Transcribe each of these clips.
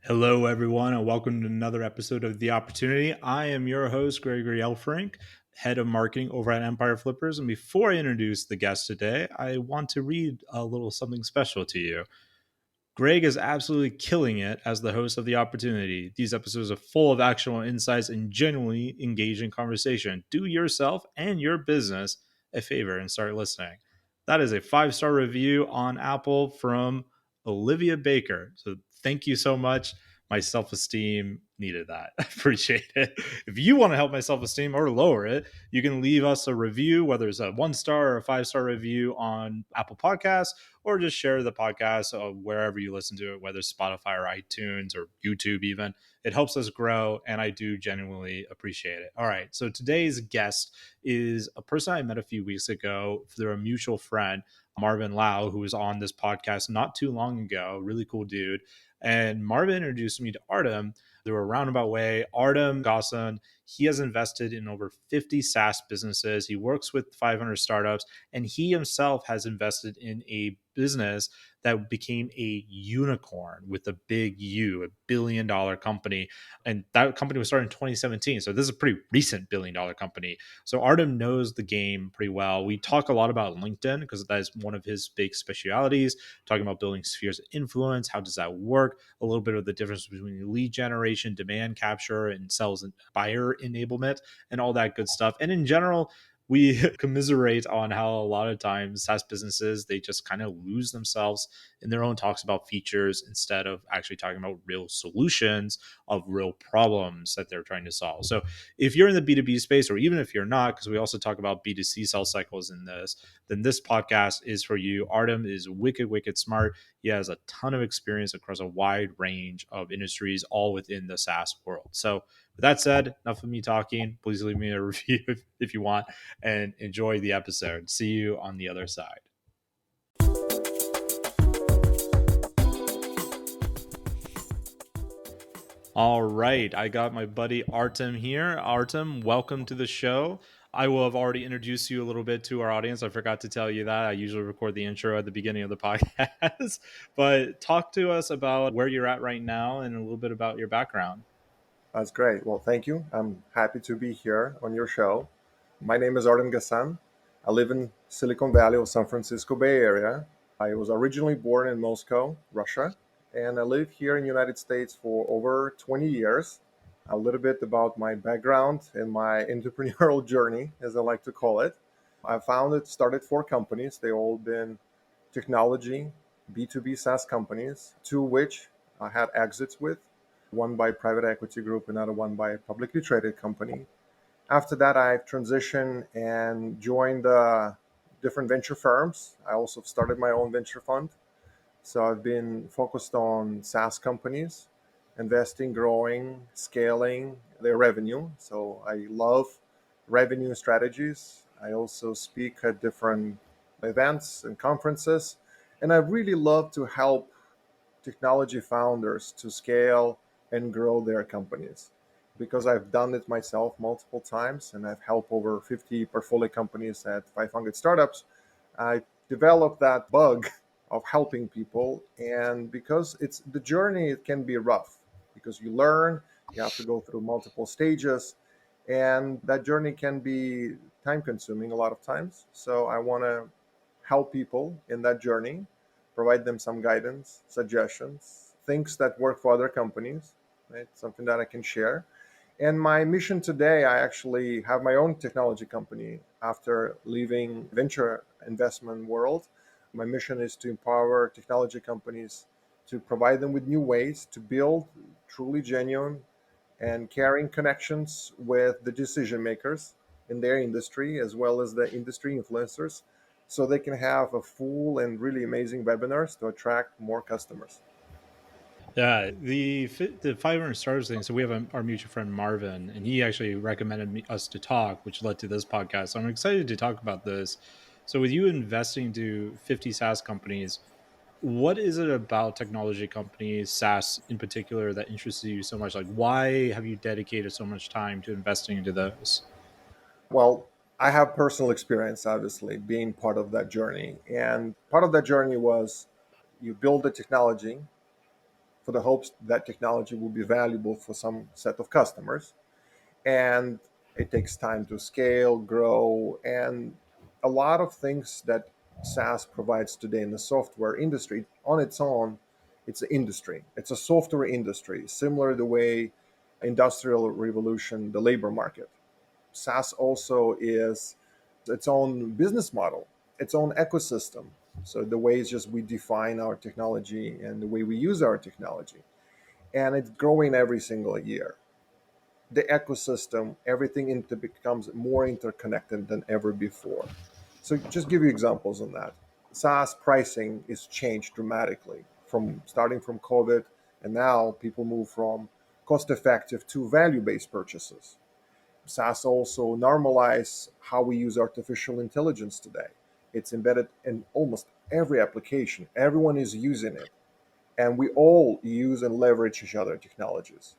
Hello, everyone, and welcome to another episode of The Opportunity. I am your host, Gregory Elfrink, head of marketing over at Empire Flippers. And before I introduce the guest today, I want to read a little something special to you. Greg is absolutely killing it as the host of The Opportunity. These episodes are full of actionable insights and genuinely engaging conversation. Do yourself and your business a favor and start listening. That is a 5-star review on Apple from Olivia Baker. So thank you so much. My self-esteem needed that. I appreciate it. If you want to help my self-esteem or lower it, you can leave us a review, whether it's a 1-star or a 5-star review on Apple Podcasts, or just share the podcast wherever you listen to it, whether it's Spotify or iTunes or YouTube even. It helps us grow, and I do genuinely appreciate it. All right, so today's guest is a person I met a few weeks ago through a mutual friend, Marvin Lau, who was on this podcast not too long ago. Really cool dude. And Marvin introduced me to Artem through a roundabout way. Artem Gassan, he has invested in over 50 SaaS businesses. He works with 500 startups, and he himself has invested in a business that became a unicorn with a big U, $1 billion company. And that company was started in 2017. So this is a pretty recent $1 billion company. So Artem knows the game pretty well. We talk a lot about LinkedIn because that is one of his big specialities, talking about building spheres of influence. How does that work? A little bit of the difference between lead generation, demand capture, and sales and buyer enablement, and all that good stuff. And in general, we commiserate on how a lot of times SaaS businesses, they just kind of lose themselves in their own talks about features instead of actually talking about real solutions of real problems that they're trying to solve. So if you're in the B2B space, or even if you're not, because we also talk about B2C sales cycles in this, then this podcast is for you. Artem is wicked smart. He has a ton of experience across a wide range of industries, all within the SaaS world. So with that said, enough of me talking. Please leave me a review if you want, and enjoy the episode. See you on the other side. All right, I got my buddy Artem here. Artem, welcome to the show. I will have already introduced you a little bit to our audience. I forgot to tell you that. I usually record the intro at the beginning of the podcast. But talk to us about where you're at right now and a little bit about your background. That's great. Well, thank you. I'm happy to be here on your show. My name is Artem Gassan. I live in Silicon Valley or San Francisco Bay Area. I was originally born in Moscow, Russia, and I live here in the United States for over 20 years. A little bit about my background and my entrepreneurial journey, as I like to call it. I started 4 companies. They all been technology, B2B SaaS companies, 2 which I had exits with, one by private equity group, another one by a publicly traded company. After that, I transitioned and joined different venture firms. I also started my own venture fund. So I've been focused on SaaS companies, investing, growing, scaling their revenue. So I love revenue strategies. I also speak at different events and conferences. And I really love to help technology founders to scale and grow their companies because I've done it myself multiple times and I've helped over 50 portfolio companies at 500 startups. I developed that bug of helping people, and because it's the journey, it can be rough because you learn, you have to go through multiple stages, and that journey can be time consuming a lot of times. So I want to help people in that journey, provide them some guidance, suggestions, things that work for other companies, right? Something that I can share. And my mission today, I actually have my own technology company after leaving venture investment world. My mission is to empower technology companies to provide them with new ways to build truly genuine and caring connections with the decision makers in their industry as well as the industry influencers so they can have a full and really amazing webinars to attract more customers. Yeah, the 500 stars thing. So we have our mutual friend Marvin, and he actually recommended us to talk, which led to this podcast. So I'm excited to talk about this. So with you investing to 50 SaaS companies, what is it about technology companies, SaaS in particular, that interests you so much? Like, why have you dedicated so much time to investing into those? Well, I have personal experience, obviously, being part of that journey. And part of that journey was you build the technology, for the hopes that technology will be valuable for some set of customers. And it takes time to scale, grow, and a lot of things that SaaS provides today in the software industry on its own, it's an industry. It's a software industry, similar the way industrial revolution, the labor market. SaaS also is its own business model, its own ecosystem. So the way it's just we define our technology and the way we use our technology. And it's growing every single year. The ecosystem, everything becomes more interconnected than ever before. So just give you examples on that. SaaS pricing is changed dramatically from starting from COVID, and now people move from cost effective to value based purchases. SaaS also normalize how we use artificial intelligence today. It's embedded in almost every application. Everyone is using it, and we all use and leverage each other technologies.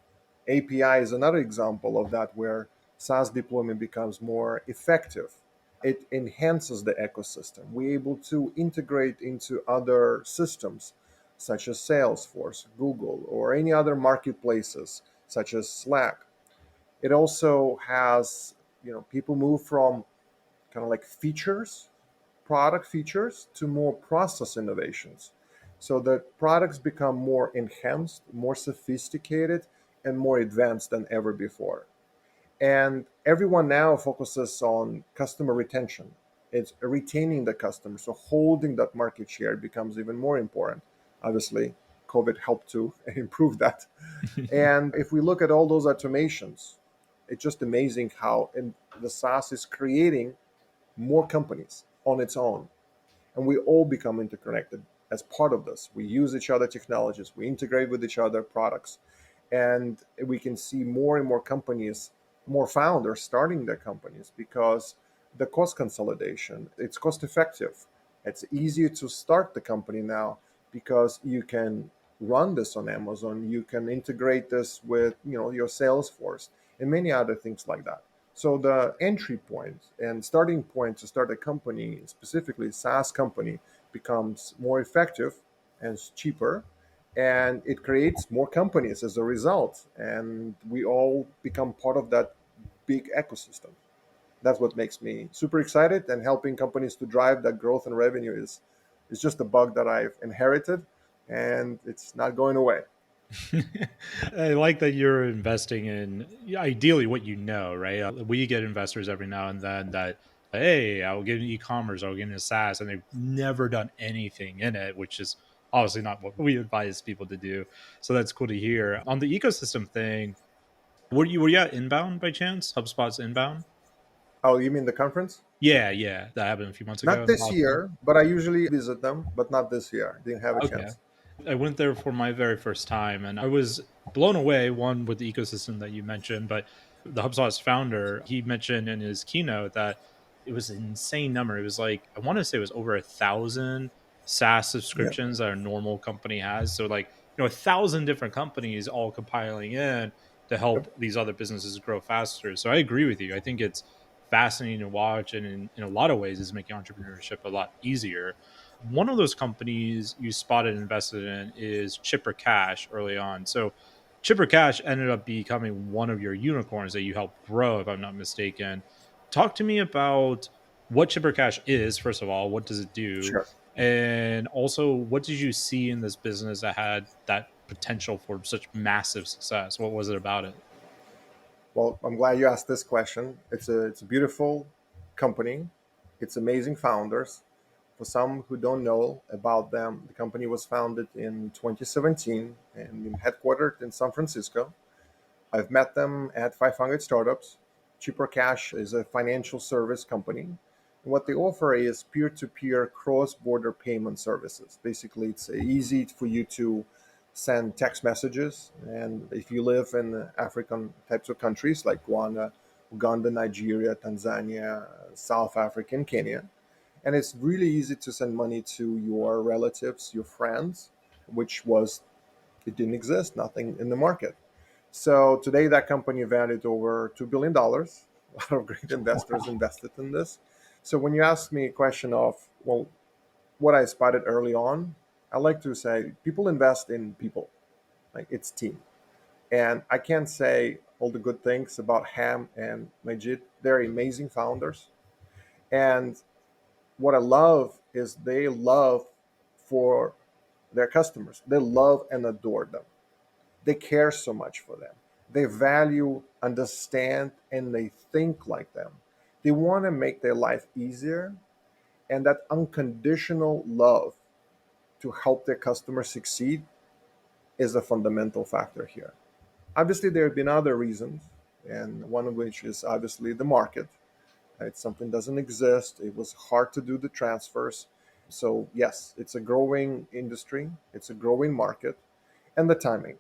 API is another example of that, where SaaS deployment becomes more effective. It enhances the ecosystem. We're able to integrate into other systems such as Salesforce, Google, or any other marketplaces such as Slack. It also has, people move from kind of like features, product features, to more process innovations. So the products become more enhanced, more sophisticated, and more advanced than ever before. And everyone now focuses on customer retention. It's retaining the customer. So holding that market share becomes even more important. Obviously, COVID helped to improve that. And if we look at all those automations, it's just amazing how the SaaS is creating more companies on its own, and we all become interconnected as part of this. We use each other technologies, we integrate with each other products, and we can see more and more companies, more founders starting their companies, because the cost consolidation, it's cost effective. It's easier to start the company now because you can run this on Amazon, you can integrate this with your Salesforce and many other things like that. So the entry point and starting point to start a company, specifically a SaaS company, becomes more effective and cheaper, and it creates more companies as a result. And we all become part of that big ecosystem. That's what makes me super excited, and helping companies to drive that growth and revenue is just a bug that I've inherited, and it's not going away. I like that you're investing in ideally what you know, right? We get investors every now and then that, hey, I'll get into e-commerce, I'll get into SaaS, and they've never done anything in it, which is obviously not what we advise people to do. So that's cool to hear. On the ecosystem thing, were you at Inbound by chance? HubSpot's Inbound? Oh, you mean the conference? Yeah, yeah, that happened a few months ago Not in this Boston. year, but I usually visit them, but not this year. Didn't have a Okay. chance. I went there for my very first time and I was blown away, one, with the ecosystem that you mentioned, but the HubSpot's founder, he mentioned in his keynote that it was an insane number. It was like, I want to say it was over 1,000 SaaS Yeah. subscriptions that a normal company has. So, like, 1,000 different companies all compiling in to help Yep. these other businesses grow faster. So, I agree with you. I think it's fascinating to watch. And in a lot of ways, is making entrepreneurship a lot easier. One of those companies you spotted and invested in is Chipper Cash early on. So Chipper Cash ended up becoming one of your unicorns that you helped grow, if I'm not mistaken. Talk to me about what Chipper Cash is, first of all. What does it do? Sure. And also, what did you see in this business that had that potential for such massive success? What was it about it? Well, I'm glad you asked this question. It's a beautiful company. It's amazing founders. For some who don't know about them, the company was founded in 2017 and headquartered in San Francisco. I've met them at 500 Startups. Cheaper Cash is a financial service company. And what they offer is peer-to-peer cross-border payment services. Basically, it's easy for you to send text messages. And if you live in African types of countries like Uganda, Nigeria, Tanzania, South Africa, and Kenya, and it's really easy to send money to your relatives, your friends, which was, it didn't exist, nothing in the market. So today, that company valued over $2 billion. A lot of great investors invested in this. So when you ask me a question of, what I spotted early on, I like to say people invest in people. Like it's team. And I can't say all the good things about Ham and Majid. They're amazing founders. And what I love is they love for their customers. They love and adore them. They care so much for them. They value, understand, and they think like them. They want to make their life easier. And that unconditional love to help their customers succeed is a fundamental factor here. Obviously, there have been other reasons, and one of which is obviously the market. Right? Something doesn't exist. It was hard to do the transfers. So, yes, it's a growing industry, it's a growing market, and the timing.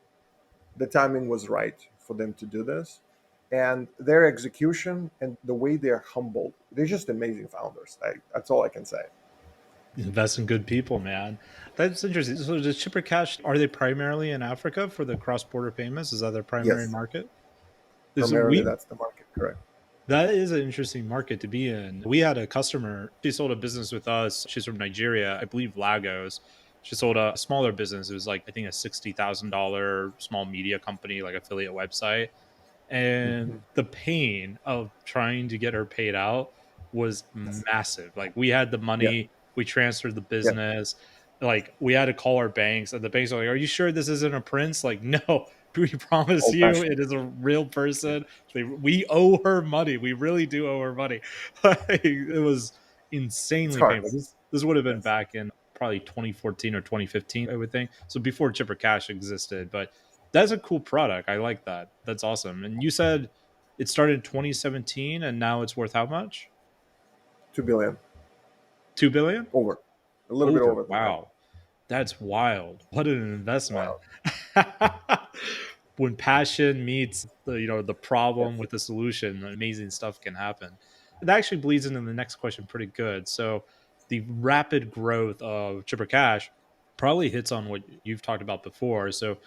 The timing was right for them to do this. And their execution and the way they're humbled, they're just amazing founders. That's all I can say. Invest in good people, man. That's interesting. So, does Chipper Cash, are they primarily in Africa for the cross border payments? Is that their primary Yes, market? Is primarily we that's the market, correct? That is an interesting market to be in. We had a customer, she sold a business with us. She's from Nigeria, I believe Lagos. She sold a smaller business. It was like, I think, a $60,000 small media company, like affiliate website. And Hmm. the pain of trying to get her paid out was Yes. massive. Like, we had the Yeah. money, we transferred the Yeah. business. Like, we had to call our banks, and the banks are like, "Are you sure this isn't a prince?" Like, no, we promise Old you fashioned. it is a real Yeah. person. We owe her money. We really do owe her money. Like, it was It's insanely hard. painful. This would have been Yes. back in probably 2014 or 2015, I would think. So before Chipper Cash existed, but that's a cool product. I like that. That's awesome. And you said it started in 2017 and now it's worth how much? 2 billion 2 billion? over, a little bit Over. over than that. Wow. That's wild. What an investment. Wow. When passion meets the problem Yes. with the solution, amazing stuff can happen. That actually bleeds into the next question pretty good. So the rapid growth of Chipper Cash probably hits on what you've talked about before. So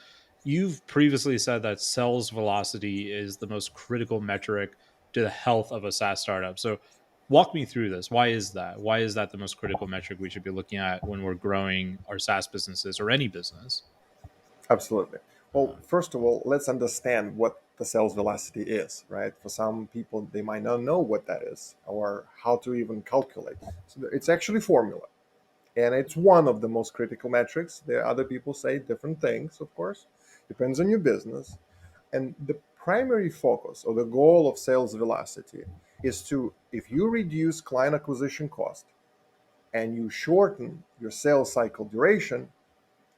you've previously said that sales velocity is the most critical metric to the health of a SaaS startup. So walk me through this. Why is that? Why is that the most critical metric we should be looking at when we're growing our SaaS businesses or any business? Absolutely. Well, first of all, let's understand what the sales velocity is, right? For some people, they might not know what that is or how to even calculate. So it's actually formula, and it's one of the most critical metrics. There are other people say different things, of course, depends on your business. And the primary focus or the goal of sales velocity is to, if you reduce client acquisition cost and you shorten your sales cycle duration,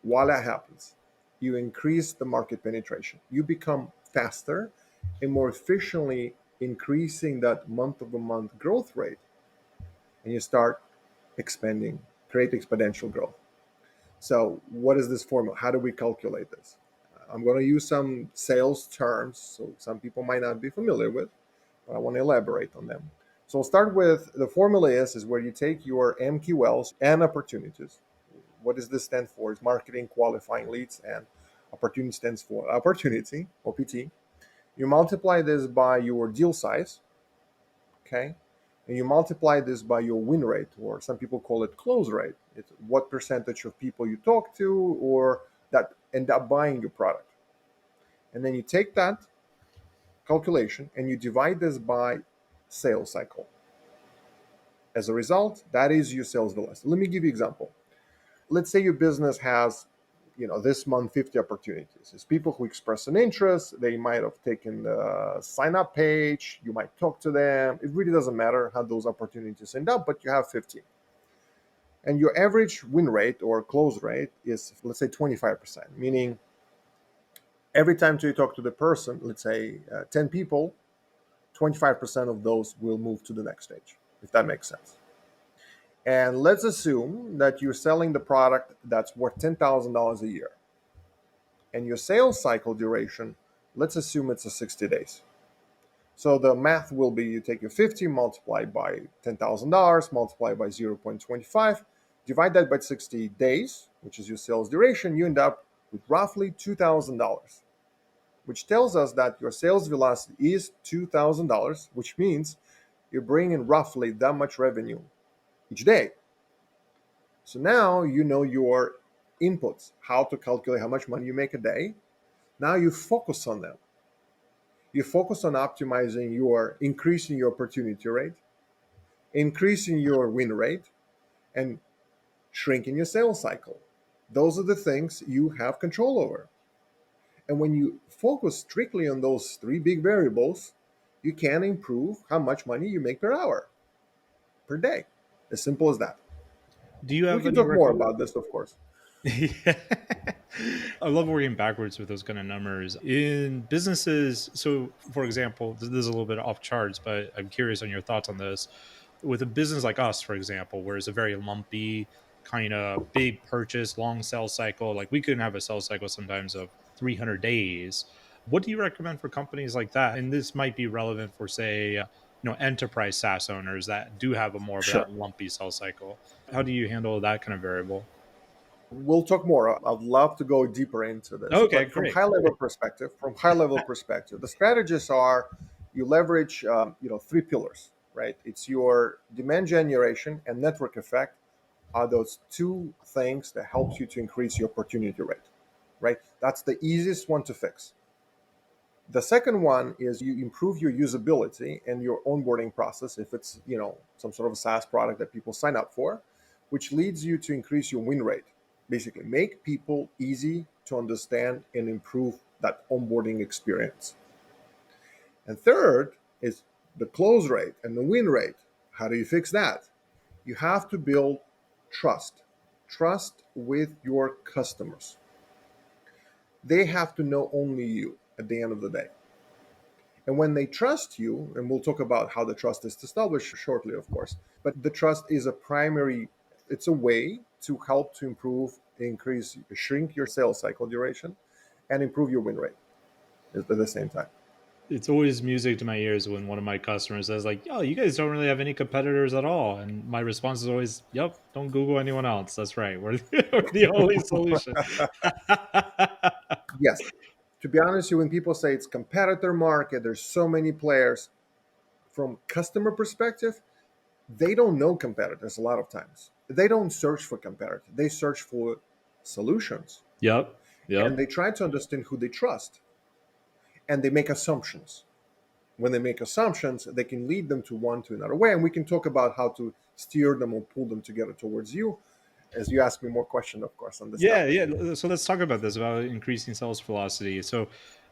while that happens, you increase the market penetration. You become faster and more efficiently increasing that month over month growth rate, and you start expanding, create exponential growth. So, what is this formula? How do we calculate this? I'm going to use some sales terms, so some people might not be familiar with, but I want to elaborate on them. So, we'll start with the formula is where you take your MQLs and opportunities. What does this stand for? It's marketing qualifying leads, and opportunity stands for opportunity, OPT. You multiply this by your deal size, okay? And you multiply this by your win rate, or some people call it close rate. It's what percentage of people you talk to or that end up buying your product. And then you take that calculation and you divide this by sales cycle. As a result, that is your sales velocity. Let me give you an example. Let's say your business has this month 50 opportunities. It's people who express an interest. They might have taken the sign up page. You might talk to them. It really doesn't matter how those opportunities end up, but you have 50. And your average win rate or close rate is, let's say, 25%, meaning every time you talk to the person, let's say 10 people, 25% of those will move to the next stage, if that makes sense. And let's assume that you're selling the product that's worth $10,000 a year. And your sales cycle duration, let's assume it's a 60 days. So the math will be you take your 50 multiplied by $10,000 multiplied by 0.25, divide that by 60 days, which is your sales duration, you end up with roughly $2,000, which tells us that your sales velocity is $2,000, which means you're bringing roughly that much revenue each day. So now you know your inputs, how to calculate how much money you make a day, Now you focus on them. You focus on increasing your opportunity rate, increasing your win rate, and shrinking your sales cycle. Those are the things you have control over. And when you focus strictly on those three big variables, you can improve how much money you make per hour, per day. As simple as that. Do you We have can any talk more recommend? about this, of course. Yeah. I love working backwards with those kind of numbers in businesses. So, for example, this is a little bit off charts, but I'm curious on your thoughts on this. With a business like us, for example, where it's a very lumpy kind of big purchase, long sales cycle, like we can have a sales cycle sometimes of 300 days. What do you recommend for companies like that? And this might be relevant for, say, enterprise SaaS owners that do have a more of Sure. that lumpy sales cycle. How do you handle that kind of variable? We'll talk more. I'd love to go deeper into this. Okay, But great. from high level perspective, the strategies are you leverage three pillars, right? It's your demand generation and network effect are those two things that helps you to increase your opportunity rate, right? That's the easiest one to fix. The second one is you improve your usability and your onboarding process if it's some sort of a SaaS product that people sign up for, which leads you to increase your win rate. Basically, make people easy to understand and improve that onboarding experience. And third is the close rate and the win rate. How do you fix that? You have to build trust. Trust with your customers. They have to know only you at the end of the day. And when they trust you, and we'll talk about how the trust is established shortly, of course, but the trust is it's a way to help to shrink your sales cycle duration and improve your win rate at the same time. It's always music to my ears when one of my customers says like, "Yo, you guys don't really have any competitors at all." And my response is always, "Yep, don't Google anyone else. That's right. We're the only solution." Yes. To be honest with you, when people say it's competitor market, there's so many players. From customer perspective, they don't know competitors a lot of times. They don't search for competitors. They search for solutions. Yep. And Yep. they try to understand who they trust. And they make assumptions. When they make assumptions, they can lead them to one to another way. And we can talk about how to steer them or pull them together towards you. As you ask me more questions, of course, on this Yeah, topic. yeah. So let's talk about this about increasing sales velocity. So,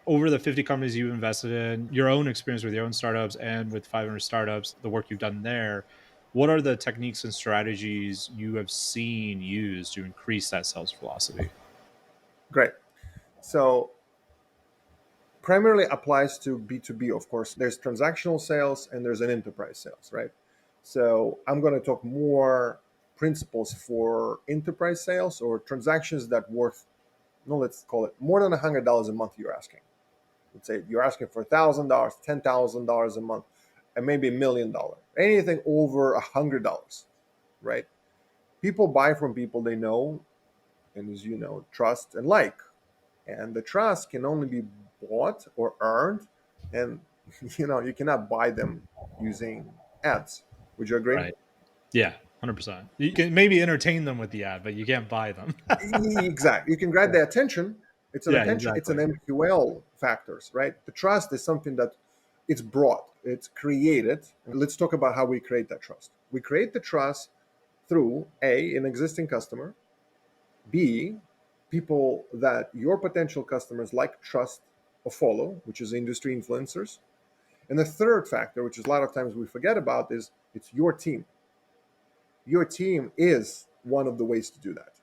over the 50 companies you've invested in, your own experience with your own startups and with 500 startups, the work you've done there, what are the techniques and strategies you have seen used to increase that sales velocity? Great. So primarily applies to B2B, of course. There's transactional sales and there's an enterprise sales, right? So I'm going to talk more principles for enterprise sales or transactions that worth, no, let's call it more than $100 a month you're asking. Let's say you're asking for $1,000, $10,000 a month, and maybe $1 million. Anything over $100, right? People buy from people they know and, as you know, trust and like. And the trust can only be bought or earned, and you cannot buy them using ads. Would you agree? Right. Yeah, 100%. You can maybe entertain them with the ad, but you can't buy them. Exactly. You can grab Yeah. the attention. It's an Yeah, attention. It's an exactly. MQL factors, right? The trust is something that it's brought. It's created. And let's talk about how we create that trust. We create the trust through an existing customer, B, people that your potential customers like, trust, or follow, which is industry influencers. And the third factor, which is a lot of times we forget about, is it's your team. Your team is one of the ways to do that.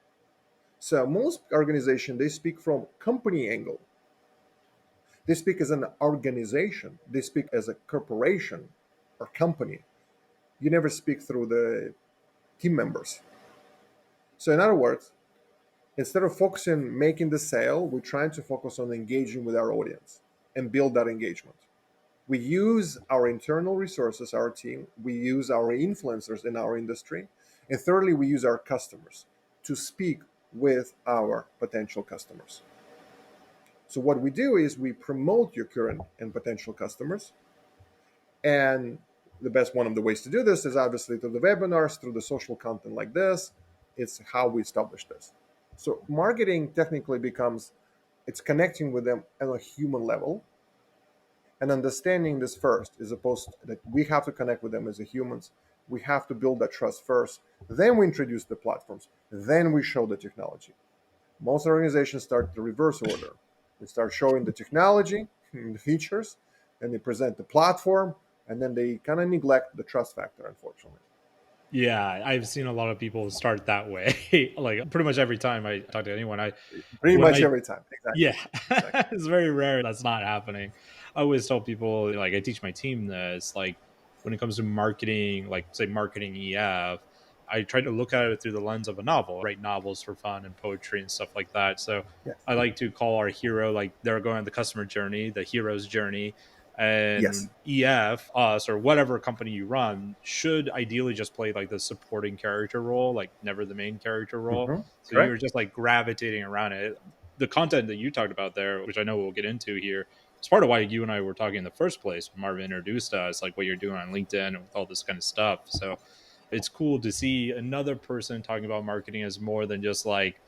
So most organizations, they speak from company angle. They speak as an organization. They speak as a corporation or company. You never speak through the team members. So in other words, instead of focusing making the sale, we're trying to focus on engaging with our audience and build that engagement. We use our internal resources, our team, we use our influencers in our industry, and thirdly, we use our customers to speak with our potential customers. So what we do is we promote your current and potential customers, and the best one of the ways to do this is obviously through the webinars, through the social content like this. It's how we establish this. So marketing technically becomes It's connecting with them on a human level and understanding this first, as opposed to that we have to connect with them as a humans. We have to build that trust first. Then we introduce the platforms. Then we show the technology. Most organizations start the reverse order. They start showing the technology, the features, and they present the platform, and then they kind of neglect the trust factor, unfortunately. Yeah, I've seen a lot of people start that way. Like pretty much every time I talk to anyone, I Pretty when much I every time. Exactly. yeah, Exactly. it's very rare that's not happening. I always tell people, like I teach my team this, like when it comes to marketing, like say marketing EF, I try to look at it through the lens of a novel, write novels for fun and poetry and stuff like that. So Yes. I like to call our hero, like they're going on the customer journey, the hero's journey, Yes. and EF, us, or whatever company you run, should ideally just play like the supporting character role, like never the main character role. So you're Correct. just like gravitating around it. The content that you talked about there, which I know we'll get into here, it's part of why you and I were talking in the first place when Marvin introduced us, like what you're doing on LinkedIn and with all this kind of stuff. So it's cool to see another person talking about marketing as more than just like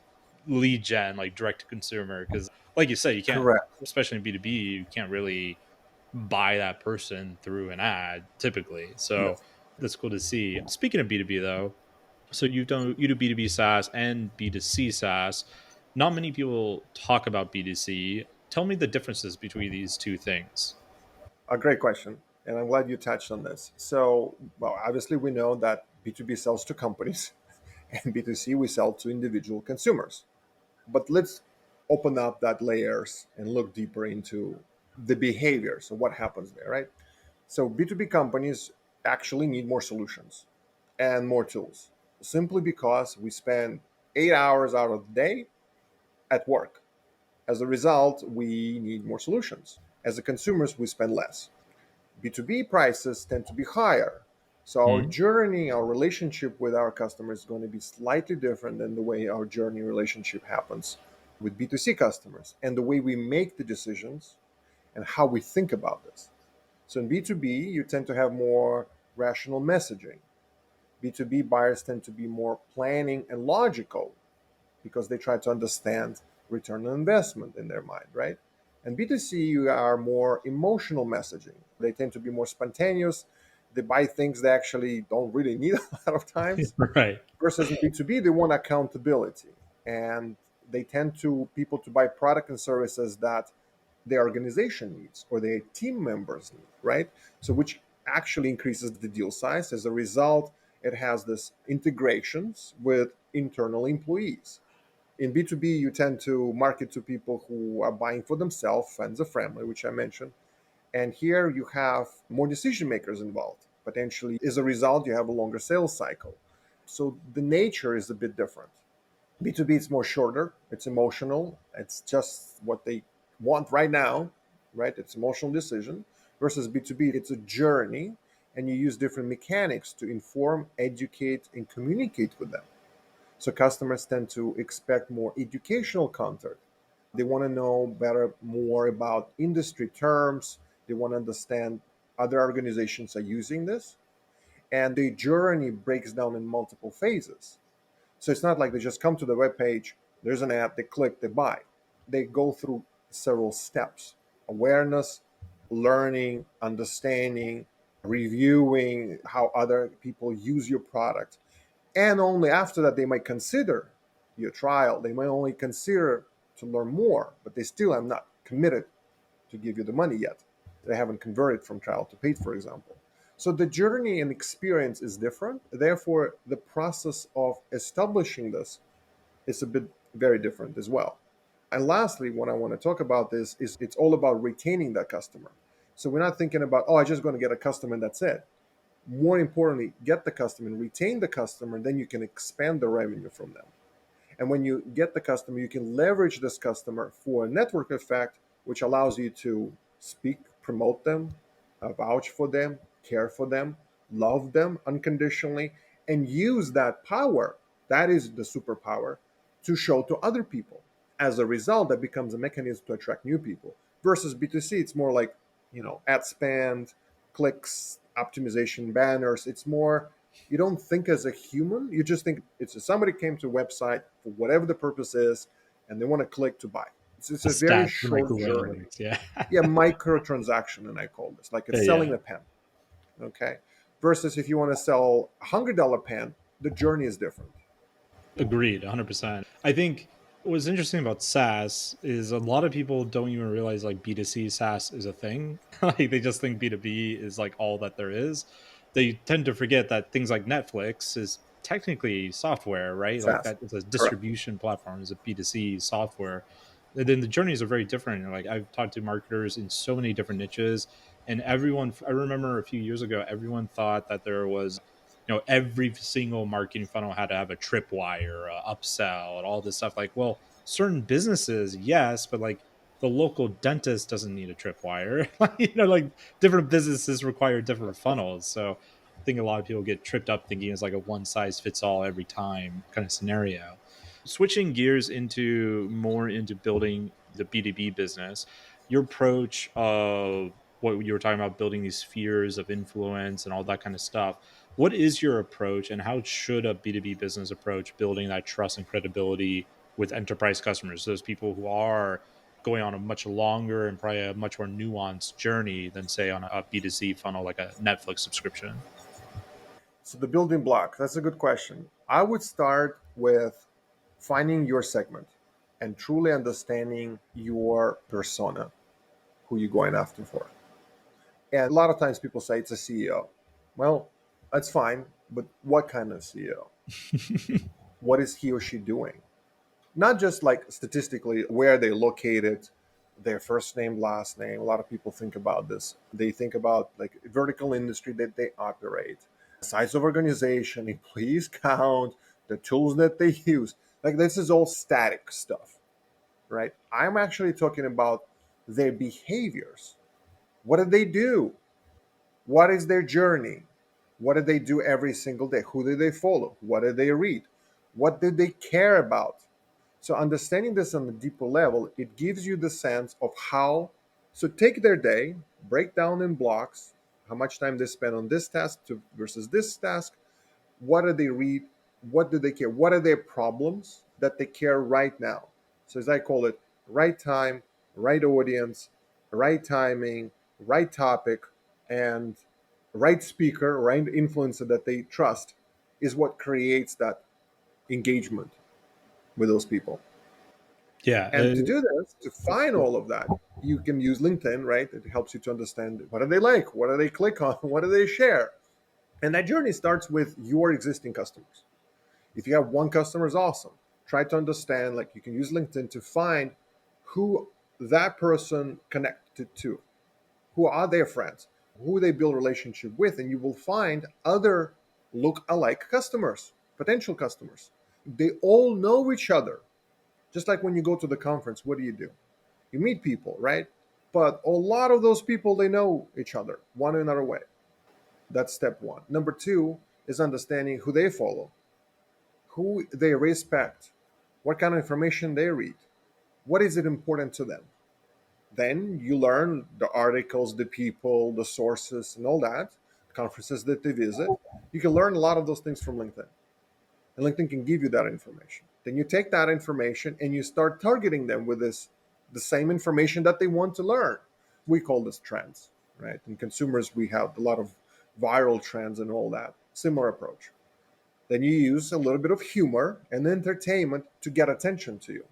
lead gen, like direct to consumer. Because, like you said, you can't, Correct. especially in B2B, you can't really buy that person through an ad typically. So Yes. that's cool to see. Speaking of B2B though, so you do B2B SaaS and B2C SaaS. Not many people talk about B2C. Tell me the differences between these two things. A great question. And I'm glad you touched on this. So, well, obviously, we know that B2B sells to companies and B2C we sell to individual consumers. But let's open up that layers and look deeper into the behavior. So, what happens there, right? So, B2B companies actually need more solutions and more tools simply because we spend 8 hours out of the day at work. As a result, we need more solutions. As a consumers, we spend less. B2B prices tend to be higher. So our Hmm. journey, our relationship with our customers is going to be slightly different than the way our journey relationship happens with B2C customers and the way we make the decisions and how we think about this. So in B2B, you tend to have more rational messaging. B2B buyers tend to be more planning and logical because they try to understand return on investment in their mind, right? And B2C, you are more emotional messaging. They tend to be more spontaneous. They buy things they actually don't really need a lot of times. Right. Versus in B2B, they want accountability. And they tend to people to buy product and services that their organization needs or their team members need, right? So which actually increases the deal size. As a result, it has this integrations with internal employees. In B2B, you tend to market to people who are buying for themselves, friends or family, which I mentioned. And here you have more decision makers involved. Potentially, as a result, you have a longer sales cycle. So the nature is a bit different. B2B is more shorter, it's emotional, it's just what they want right now, right? It's emotional decision. Versus B2B, it's a journey, and you use different mechanics to inform, educate, and communicate with them. So customers tend to expect more educational content. They want to know better, more about industry terms. They want to understand other organizations are using this. And the journey breaks down in multiple phases. So it's not like they just come to the web page, there's an app, they click, they buy. They go through several steps: awareness, learning, understanding, reviewing how other people use your product, and only after that they might consider your trial. They might only consider to learn more, but they still are not committed to give you the money yet. They haven't converted from trial to paid, for example. So the journey and experience is different. Therefore, the process of establishing this is a bit very different as well. And lastly, what I want to talk about this is it's all about retaining that customer. So we're not thinking about, oh, I'm just going to get a customer and that's it. More importantly, get the customer and retain the customer, and then you can expand the revenue from them. And when you get the customer, you can leverage this customer for a network effect, which allows you to speak, promote them, vouch for them, care for them, love them unconditionally, and use that power. That is the superpower to show to other people. As a result, that becomes a mechanism to attract new people. Versus B2C, it's more like, ad spend, clicks, optimization, banners. It's more, you don't think as a human. You just think it's somebody came to a website for whatever the purpose is, and they want to click to buy. It's The a very stats and like short Google journey. Analytics. Yeah. Yeah, microtransaction, and I call this like it's selling Yeah. a pen. Okay, versus if you want to sell $100 pen, the journey is different. Agreed, 100%. I think what's interesting about SaaS is a lot of people don't even realize like B2C SaaS is a thing. Like they just think B2B is like all that there is. They tend to forget that things like Netflix is technically software, right? Like SaaS, that is a correct. distribution platform, is a B2C software. And then the journeys are very different. Like I've talked to marketers in so many different niches, and everyone, I remember a few years ago, everyone thought that there was, every single marketing funnel had to have a tripwire, a upsell, and all this stuff. Like, well, certain businesses, yes, but like the local dentist doesn't need a tripwire. Like different businesses require different funnels. So I think a lot of people get tripped up thinking it's like a one size fits all every time kind of scenario. Switching gears into more into building the B2B business, your approach of what you were talking about, building these spheres of influence and all that kind of stuff. What is your approach, and how should a B2B business approach building that trust and credibility with enterprise customers, those people who are going on a much longer and probably a much more nuanced journey than, say, on a B2C funnel like a Netflix subscription? So the building block, that's a good question. I would start with finding your segment and truly understanding your persona, who you're going after for. And a lot of times people say it's a CEO. Well, that's fine, but what kind of CEO? What is he or she doing? Not just like statistically where they located, their first name, last name. A lot of people think about this. They think about like vertical industry that they operate, size of organization, employees count, the tools that they use. Like this is all static stuff, right? I'm actually talking about their behaviors. What do they do? What is their journey? What do they do every single day? Who do they follow? What do they read? What do they care about? So understanding this on a deeper level, it gives you the sense of how. So take their day, break down in blocks, how much time they spend on this task versus this task. What do they read? What do they care? What are their problems that they care right now? So as I call it, right time, right audience, right timing, right topic, and right speaker, right influencer that they trust is what creates that engagement with those people. Yeah. And to do this, to find all of that, you can use LinkedIn, right? It helps you to understand what do they like, what do they click on, what do they share. And that journey starts with your existing customers. If you have one customer, is awesome. Try to understand, like you can use LinkedIn to find who that person connected to, who are their friends, who they build relationship with, and you will find other look-alike customers, potential customers. They all know each other. Just like when you go to the conference, what do? You meet people, right? But a lot of those people, they know each other one another way. That's step one. Number two is understanding who they follow, who they respect, what kind of information they read, what is it important to them. Then you learn the articles, the people, the sources, and all that, conferences that they visit. You can learn a lot of those things from LinkedIn. And LinkedIn can give you that information. Then you take that information and you start targeting them with this the same information that they want to learn. We call this trends, right? In consumers, we have a lot of viral trends and all that. Similar approach. Then you use a little bit of humor and entertainment to get attention to you,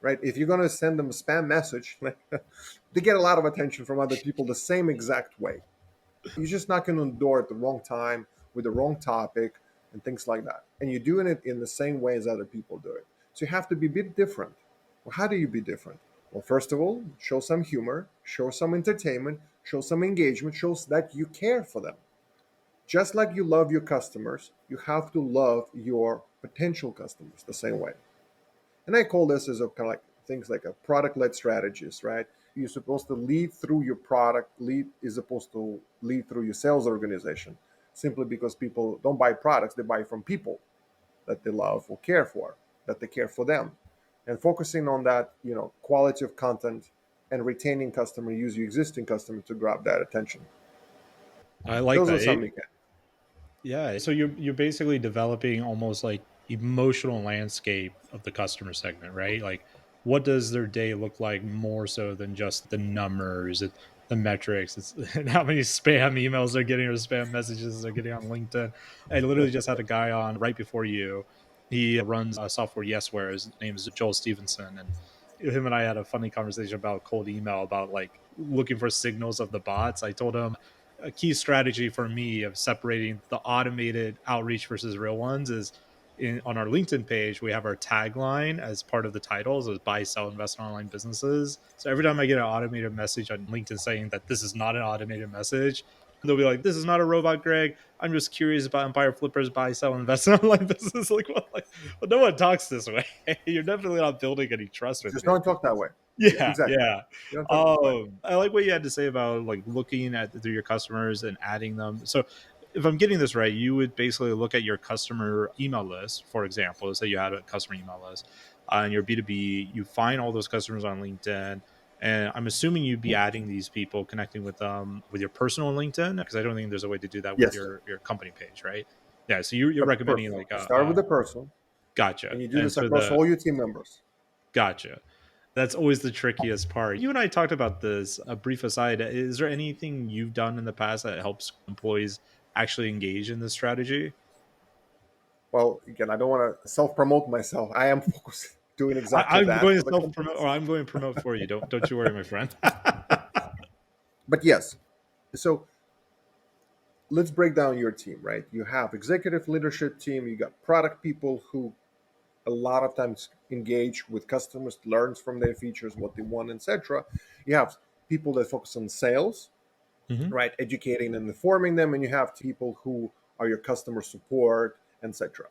right? If you're going to send them a spam message, they get a lot of attention from other people the same exact way. You're just knocking on the door at the wrong time with the wrong topic and things like that. And you're doing it in the same way as other people do it. So you have to be a bit different. Well, how do you be different? Well, first of all, show some humor, show some entertainment, show some engagement, shows that you care for them. Just like you love your customers, you have to love your potential customers the same way. And I call this as a kind of like things like a product-led strategist, right? You're supposed to lead through your product, lead is supposed to lead through your sales organization, simply because people don't buy products, they buy from people that they love or care for, that they care for them. And focusing on that, quality of content and retaining customer, use your existing customer to grab that attention. I like Those are that. some mechanics. Yeah. So you're basically developing almost like emotional landscape of the customer segment, right? Like what does their day look like more so than just the numbers, the metrics, and how many spam emails they're getting or spam messages they're getting on LinkedIn. I literally just had a guy on right before you. He runs a software, Yesware. His name is Joel Stevenson, and him and I had a funny conversation about cold email, about like looking for signals of the bots. I told him a key strategy for me of separating the automated outreach versus real ones is on our LinkedIn page, we have our tagline as part of the titles as buy, sell, invest in online businesses. So every time I get an automated message on LinkedIn saying that this is not an automated message, they'll be like, "This is not a robot, Greg. I'm just curious about Empire Flippers, buy, sell, invest in online business." Well, no one talks this way. You're definitely not building any trust with Just me. don't talk that way. Yeah, Yeah, exactly. yeah. You don't talk that way. I like what you had to say about like looking at through your customers and adding them. So, if I'm getting this right, you would basically look at your customer email list, for example. Say you had a customer email list on your B2B, you find all those customers on LinkedIn. And I'm assuming you'd be adding these people, connecting with them with your personal LinkedIn, because I don't think there's a way to do that with Yes, your company page, right? Yeah. So you're a recommending person. like You start with the person, gotcha. and you do And this for across the all your team members. gotcha. That's always the trickiest part. You and I talked about this. A brief aside, is there anything you've done in the past that helps employees actually engage in this strategy? Well, again, I don't want to self promote myself. I am focused doing exactly I'm that going for to the self promote, companies. or I'm going to promote for you. Don't you worry, my friend. But yes, so let's break down your team, right? You have executive leadership team, you got product people who a lot of times engage with customers, learns from their features, what they want, etc. You have people that focus on sales, Hmm. right, educating and informing them, and you have people who are your customer support, etc.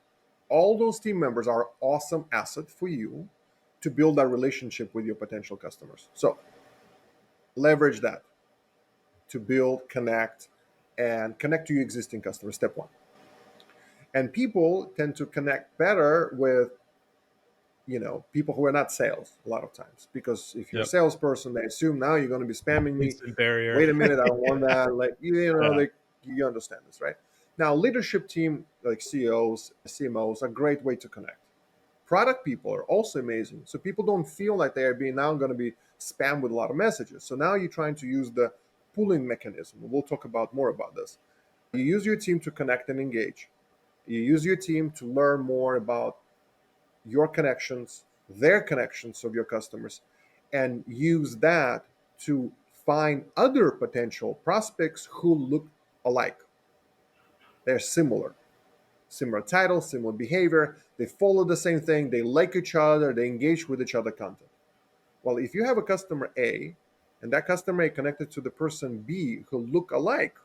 All those team members are awesome asset for you to build that relationship with your potential customers. So leverage that to build, connect, and connect to your existing customers. Step one. And people tend to connect better with people who are not sales a lot of times, because if you're a Yep. salesperson, they assume now you're going to be spamming me. Instant barrier. Wait a minute, I don't want that. Like, Yeah. you understand this, right? Now, leadership team like CEOs, CMOs are a great way to connect. Product people are also amazing, so people don't feel like they are being now going to be spammed with a lot of messages. So now you're trying to use the pooling mechanism. We'll talk about more about this. You use your team to connect and engage. You use your team to learn more about your connections, their connections of your customers, and use that to find other potential prospects who look alike. They're similar titles, similar behavior. They follow the same thing. They like each other. They engage with each other content. Well, if you have a customer A and that customer A connected to the person B who look alike,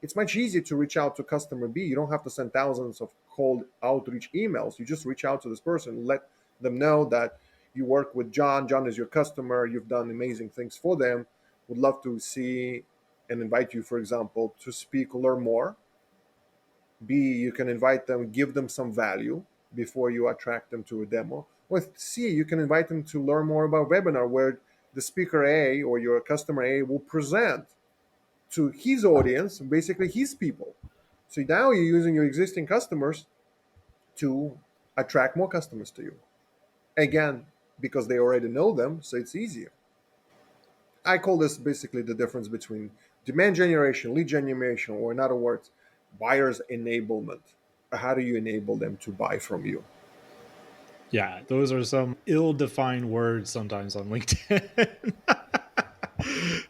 it's much easier to reach out to customer B. You don't have to send thousands of cold outreach emails. You just reach out to this person, let them know that you work with John. John is your customer. You've done amazing things for them. Would love to see and invite you, for example, to speak, learn more. B, you can invite them, give them some value before you attract them to a demo. With C, you can invite them to learn more about webinar where the speaker A or your customer A will present to his audience, basically his people. So now you're using your existing customers to attract more customers to you. Again, because they already know them, so it's easier. I call this basically the difference between demand generation, lead generation, or in other words, buyer's enablement. How do you enable them to buy from you? Yeah, those are some ill-defined words sometimes on LinkedIn.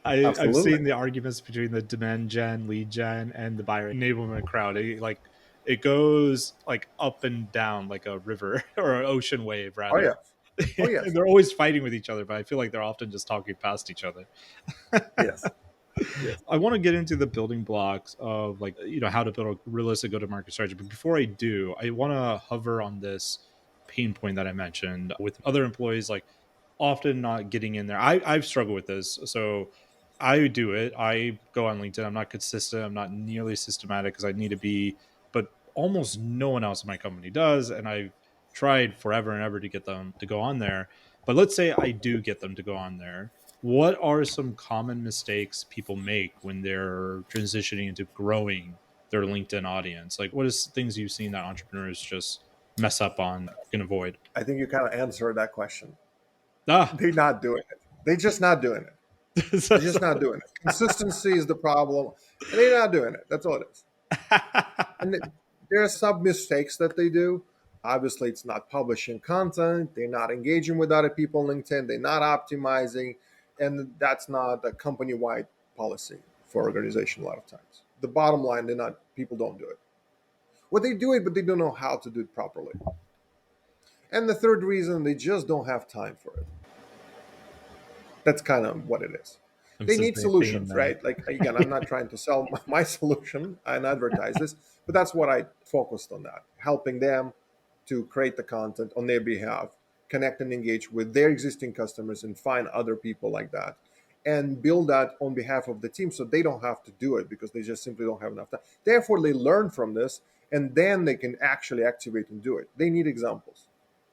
I've Absolutely. seen the arguments between the demand gen, lead gen, and the buyer enablement crowd. It goes like up and down like a river or an ocean wave Oh, rather. yes. Oh, And yes. they're always fighting with each other, but I feel like they're often just talking past each other. Yes. Yes. I want to get into the building blocks of like how to build a realistic go-to-market strategy. But before I do, I want to hover on this pain point that I mentioned with other employees, like often not getting in there. I've struggled with this. So I do it. I go on LinkedIn. I'm not consistent. I'm not nearly systematic as I need to be, but almost no one else in my company does. And I've tried forever and ever to get them to go on there. But let's say I do get them to go on there. What are some common mistakes people make when they're transitioning into growing their LinkedIn audience? Like, what is things you've seen that entrepreneurs just mess up on, can avoid? I think you kind of answered that question. Ah, They're not doing it. They're just not doing it. They're just not doing it. Consistency is the problem, and they're not doing it. That's all it is. And there are some mistakes that they do. Obviously, it's not publishing content. They're not engaging with other people on LinkedIn. They're not optimizing, and that's not a company-wide policy for organization. A lot of times, the bottom line, they're not. People don't do it. Well, they do it, but they don't know how to do it properly. And the third reason, they just don't have time for it. That's kind of what it is. They need consistent theme, solutions, man. right? Like, again, I'm not trying to sell my solution and advertise this, but that's what I focused on, that helping them to create the content on their behalf, connect and engage with their existing customers and find other people like that, and build that on behalf of the team so they don't have to do it because they just simply don't have enough time. Therefore, they learn from this and then they can actually activate and do it. They need examples.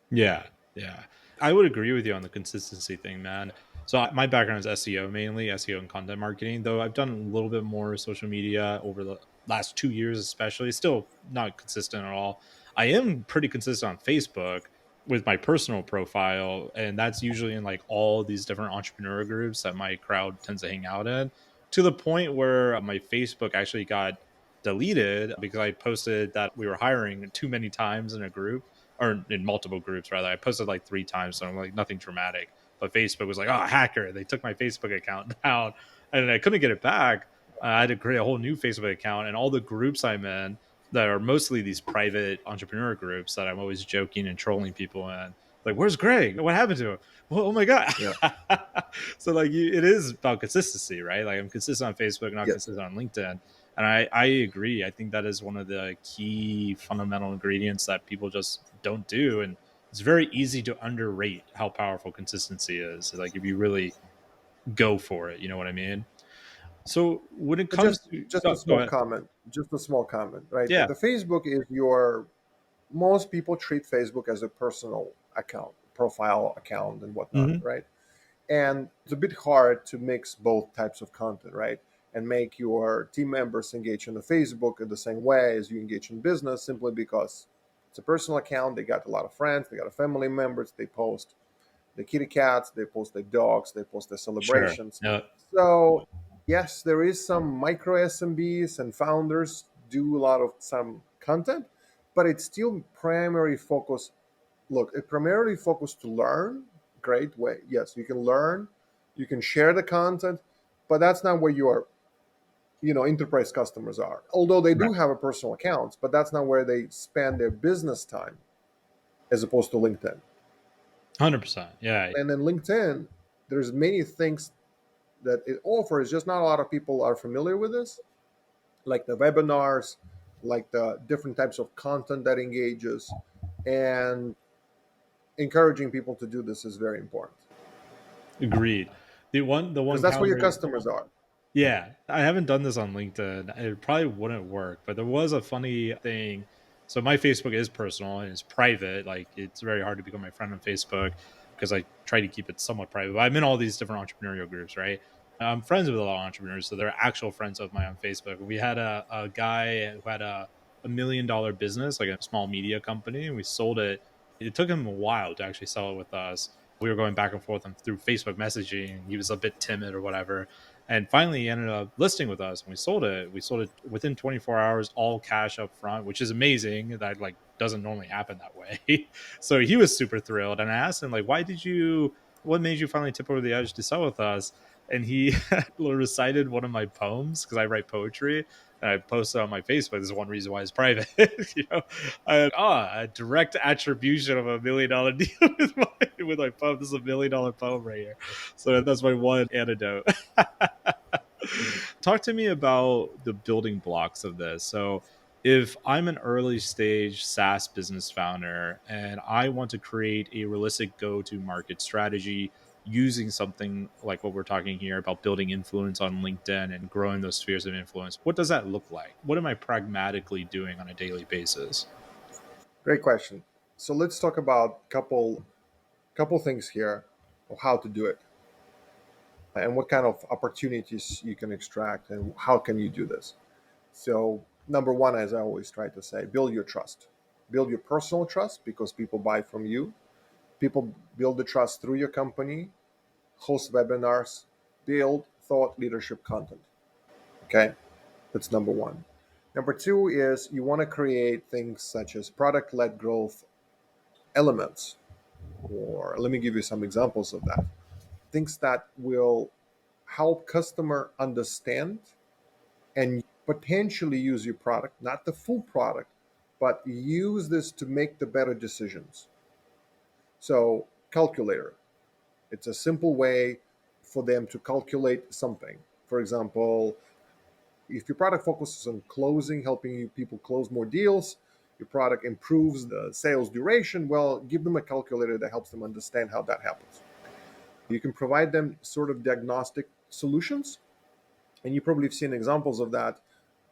Yeah, yeah. I would agree with you on the consistency thing, man. So my background is SEO mainly, SEO and content marketing, though I've done a little bit more social media over the last 2 years, especially. Still not consistent at all. I am pretty consistent on Facebook with my personal profile, and that's usually in like all these different entrepreneur groups that my crowd tends to hang out in, to the point where my Facebook actually got deleted because I posted that we were hiring too many times in a group, or in multiple groups rather. I posted like 3 times, so I'm like nothing dramatic. But Facebook was like, "Oh, hacker!" They took my Facebook account down, and I couldn't get it back. I had to create a whole new Facebook account, and all the groups I'm in that are mostly these private entrepreneur groups that I'm always joking and trolling people in. Like, where's Greg? What happened to him? Well, oh my god! Yeah. So like, it is about consistency, right? Like, I'm consistent on Facebook, not Yes. consistent on LinkedIn. And I agree. I think that is one of the key fundamental ingredients that people just don't do. And it's very easy to underrate how powerful consistency is. Like, if you really go for it, you know what I mean? So when it But comes just to, just a go small ahead. comment. Just a small comment, right? Yeah. The Facebook is your most people treat Facebook as a personal account, profile account, and whatnot, Hmm. right? And it's a bit hard to mix both types of content, right? And make your team members engage on the Facebook in the same way as you engage in business, simply because it's a personal account. They got a lot of friends, they got a family members. They post the kitty cats, they post their dogs, they post their Sure. celebrations. Yeah. So yes, there is some micro SMBs and founders do a lot of some content, but it's still primary focus. Look, it primarily focused to learn. Great way. Yes, you can learn, you can share the content, but that's not where your enterprise customers are. Although they Right. do have a personal accounts, but that's not where they spend their business time as opposed to LinkedIn. 100%. Yeah. And in LinkedIn, there's many things that it offers. Just not a lot of people are familiar with this, like the webinars, like the different types of content that engages, and encouraging people to do this is very important Agreed. The one because that's where your counter. customers are. Yeah, I haven't done this on LinkedIn. It probably wouldn't work, but there was a funny thing. So my Facebook is personal and it's private. Like, it's very hard to become my friend on Facebook because I try to keep it somewhat private. But I'm in all these different entrepreneurial groups, right? I'm friends with a lot of entrepreneurs, so they're actual friends of mine on Facebook. We had a guy who had a $1 million business, like a small media company, and we sold it. It took him a while to actually sell it with us. We were going back and forth through Facebook messaging. He was a bit timid or whatever, and finally, he ended up listing with us, and we sold it. We sold it within 24 hours, all cash up front, which is amazing. That like doesn't normally happen that way. So he was super thrilled, and I asked him like, "Why did you? What made you finally tip over the edge to sell with us?" And he recited one of my poems because I write poetry, and I posted on my Facebook. This is one reason why it's private. A direct attribution of $1 million deal with my poem. This is $1 million poem right here. So that's my one antidote. Talk to me about the building blocks of this. So, if I'm an early stage SaaS business founder and I want to create a realistic go to market strategy using something like what we're talking here about building influence on LinkedIn and growing those spheres of influence, what does that look like? What am I pragmatically doing on a daily basis? Great question. So let's talk about couple things here of how to do it and what kind of opportunities you can extract and how can you do this. So number one, as I always try to say, build your trust. build your personal trust because people buy from you. People build the trust through your company, host webinars, build thought leadership content. Okay, that's number one. Number two is you want to create things such as product led growth elements, or let me give you some examples of that. Things that will help customer understand and potentially use your product, not the full product, but use this to make the better decisions. So, calculator, it's a simple way for them to calculate something. For example, if your product focuses on closing, helping people close more deals, your product improves the sales duration, well, give them a calculator that helps them understand how that happens. You can provide them sort of diagnostic solutions, and you probably have seen examples of that.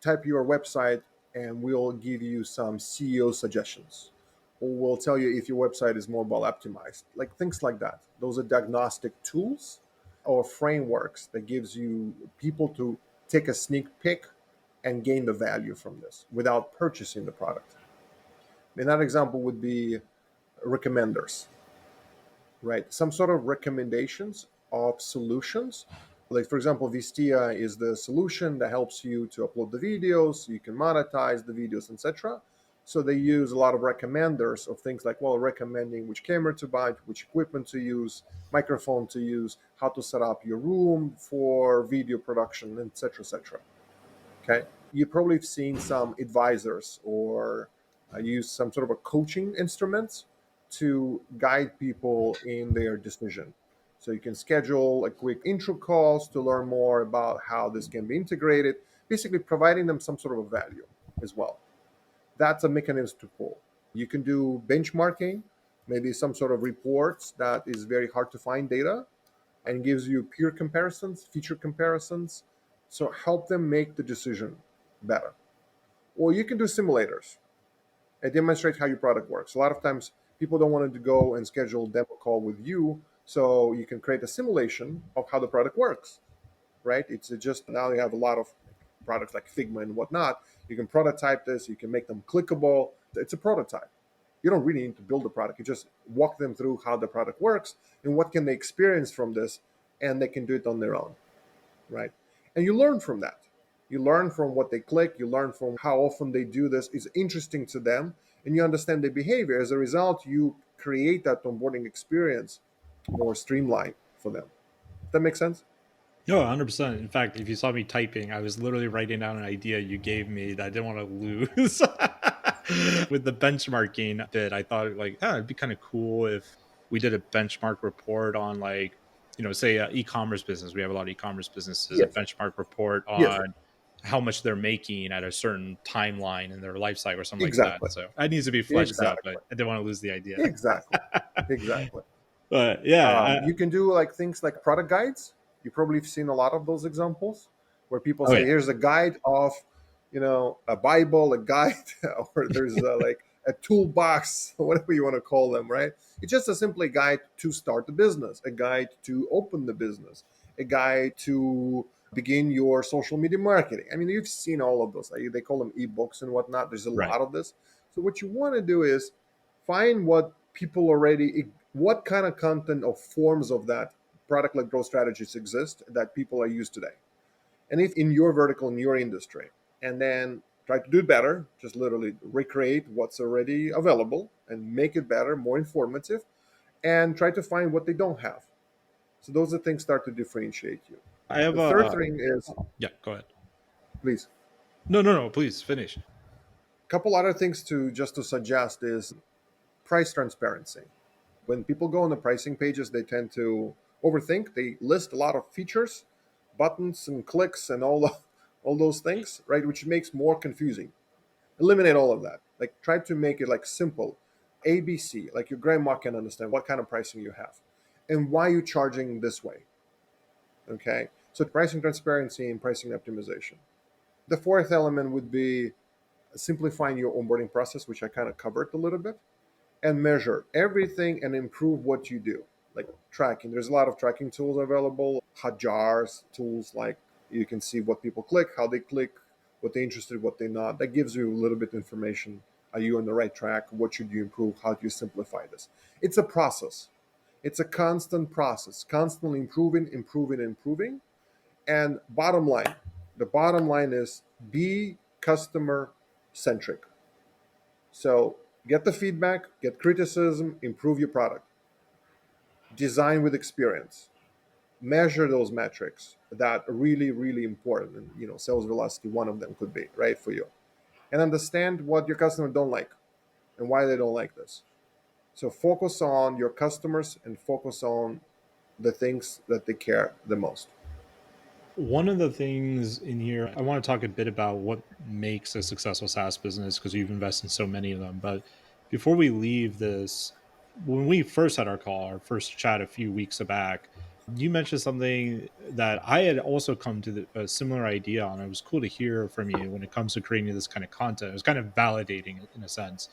Type your website, and we'll give you some SEO suggestions, or we'll tell you if your website is mobile optimized, like things like that. Those are diagnostic tools or frameworks that gives you people to take a sneak peek and gain the value from this without purchasing the product. Another example would be recommenders, right? Some sort of recommendations of solutions. Like, for example, Vistia is the solution that helps you to upload the videos, so you can monetize the videos, etc. So they use a lot of recommenders of things like, well, recommending which camera to buy, which equipment to use, microphone to use, how to set up your room for video production, etc., etc. Okay. You probably have seen some advisors or use some sort of a coaching instruments to guide people in their decision. So you can schedule a quick intro calls to learn more about how this can be integrated, basically providing them some sort of a value as well. That's a mechanism to pull. You can do benchmarking, maybe some sort of reports that is very hard to find data and gives you peer comparisons, feature comparisons. So help them make the decision better. Or you can do simulators and demonstrate how your product works. A lot of times people don't want to go and schedule a demo call with you, so you can create a simulation of how the product works, right? It's just now you have a lot of products like Figma and whatnot. You can prototype this, you can make them clickable. It's a prototype. You don't really need to build the product. You just walk them through how the product works and what can they experience from this, and they can do it on their own, right? And you learn from that. You learn from what they click, you learn from how often they do this is interesting to them, and you understand their behavior. As a result, you create that onboarding experience more streamlined for them. That makes sense? No, 100%. In fact, if you saw me typing, I was literally writing down an idea you gave me that I didn't want to lose. With the benchmarking bit, I thought like, oh, it'd be kind of cool if we did a benchmark report on like, say e-commerce business. We have a lot of e-commerce businesses, a Yes. benchmark report Yes. on how much they're making at a certain timeline in their life cycle or something like that. Exactly. So that needs to be fleshed out, but Exactly. I didn't want to lose the idea. Exactly. Exactly. But yeah, You can do like things like product guides. You probably have seen a lot of those examples where people oh say, yeah, "Here's a guide of, a Bible, a guide, or there's like a toolbox, whatever you want to call them." Right? It's just a simply guide to start the business, a guide to open the business, a guide to begin your social media marketing. I mean, you've seen all of those. They call them ebooks and whatnot. There's a right. lot of this. So what you want to do is find what people already, what kind of content or forms of that product-led growth strategies exist that people are used today, and if in your vertical, in your industry, and then try to do it better. Just literally recreate what's already available and make it better, more informative, and try to find what they don't have. So those are things start to differentiate you. I have The a third thing is, yeah. Go ahead. please, No, no, no. Please finish. a couple other things to just to suggest is price transparency. When people go on the pricing pages, they tend to overthink. They list a lot of features, buttons and clicks and all those things, right? Which makes more confusing. Eliminate all of that. Like try to make it like simple. ABC, like your grandma can understand what kind of pricing you have and why you're charging this way. Okay. So pricing transparency and pricing optimization. The fourth element would be simplifying your onboarding process, which I kind of covered a little bit, and measure everything and improve what you do. Like tracking, there's a lot of tracking tools available, Hotjars tools, like you can see what people click, how they click, what they're interested, what they're not. That gives you a little bit of information Are you on the right track? What should you improve? How do you simplify this? It's a process. It's a constant process, constantly improving, improving, improving. And the bottom line is be customer centric. So get the feedback, get criticism, improve your product, design with experience, measure those metrics that are really, really important. And sales velocity, one of them could be right for you, and understand what your customer don't like and why they don't like this. So focus on your customers and focus on the things that they care the most. One of the things in here, I want to talk a bit about what makes a successful SaaS business because you've invested in so many of them. But before we leave this, when we first had our call, our first chat a few weeks back, you mentioned something that I had also come to a similar idea on. It was cool to hear from you when it comes to creating this kind of content. It was kind of validating in a sense.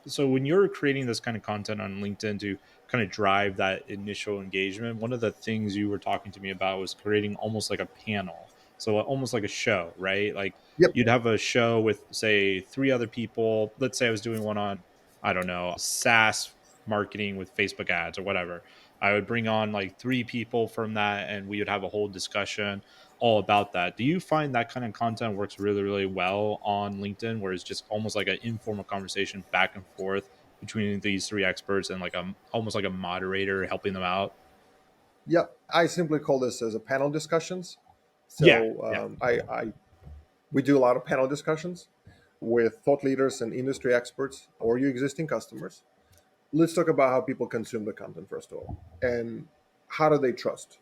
So when you're creating this kind of content on LinkedIn to kind of drive that initial engagement, one of the things you were talking to me about was creating almost like a panel. So almost like a show, right? Like Yep. you'd have a show with say three other people. Let's say I was doing one on, I don't know, SaaS marketing with Facebook ads or whatever. I would bring on like three people from that and we would have a whole discussion all about that. Do you find that kind of content works really, really well on LinkedIn, where it's just almost like an informal conversation back and forth between these three experts and like a almost like a moderator helping them out? Yep. I simply call this as a panel discussions. Yeah, So yeah. I we do a lot of panel discussions with thought leaders and industry experts or your existing customers. Let's talk about how people consume the content first of all, and how do they trust.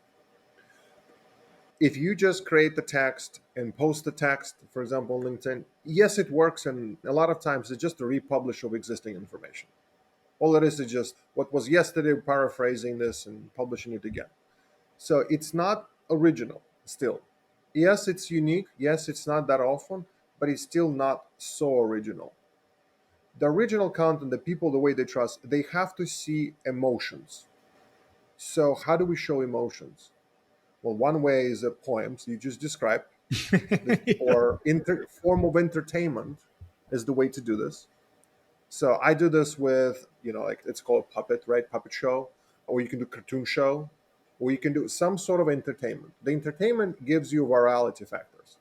If you just create the text and post the text, for example, on LinkedIn, yes, it works, and a lot of times it's just a republish of existing information. All it is just what was yesterday, paraphrasing this and publishing it again. So it's not original still. Yes, it's unique. Yes, it's not that often, but it's still not so original. The original content, the people, the way they trust, they have to see emotions. So how do we show emotions? Well, one way is a poems you just described, Yeah. or form of entertainment is the way to do this. So I do this with, like it's called puppet, right? Puppet show, or you can do cartoon show, or you can do some sort of entertainment. The entertainment gives you virality factors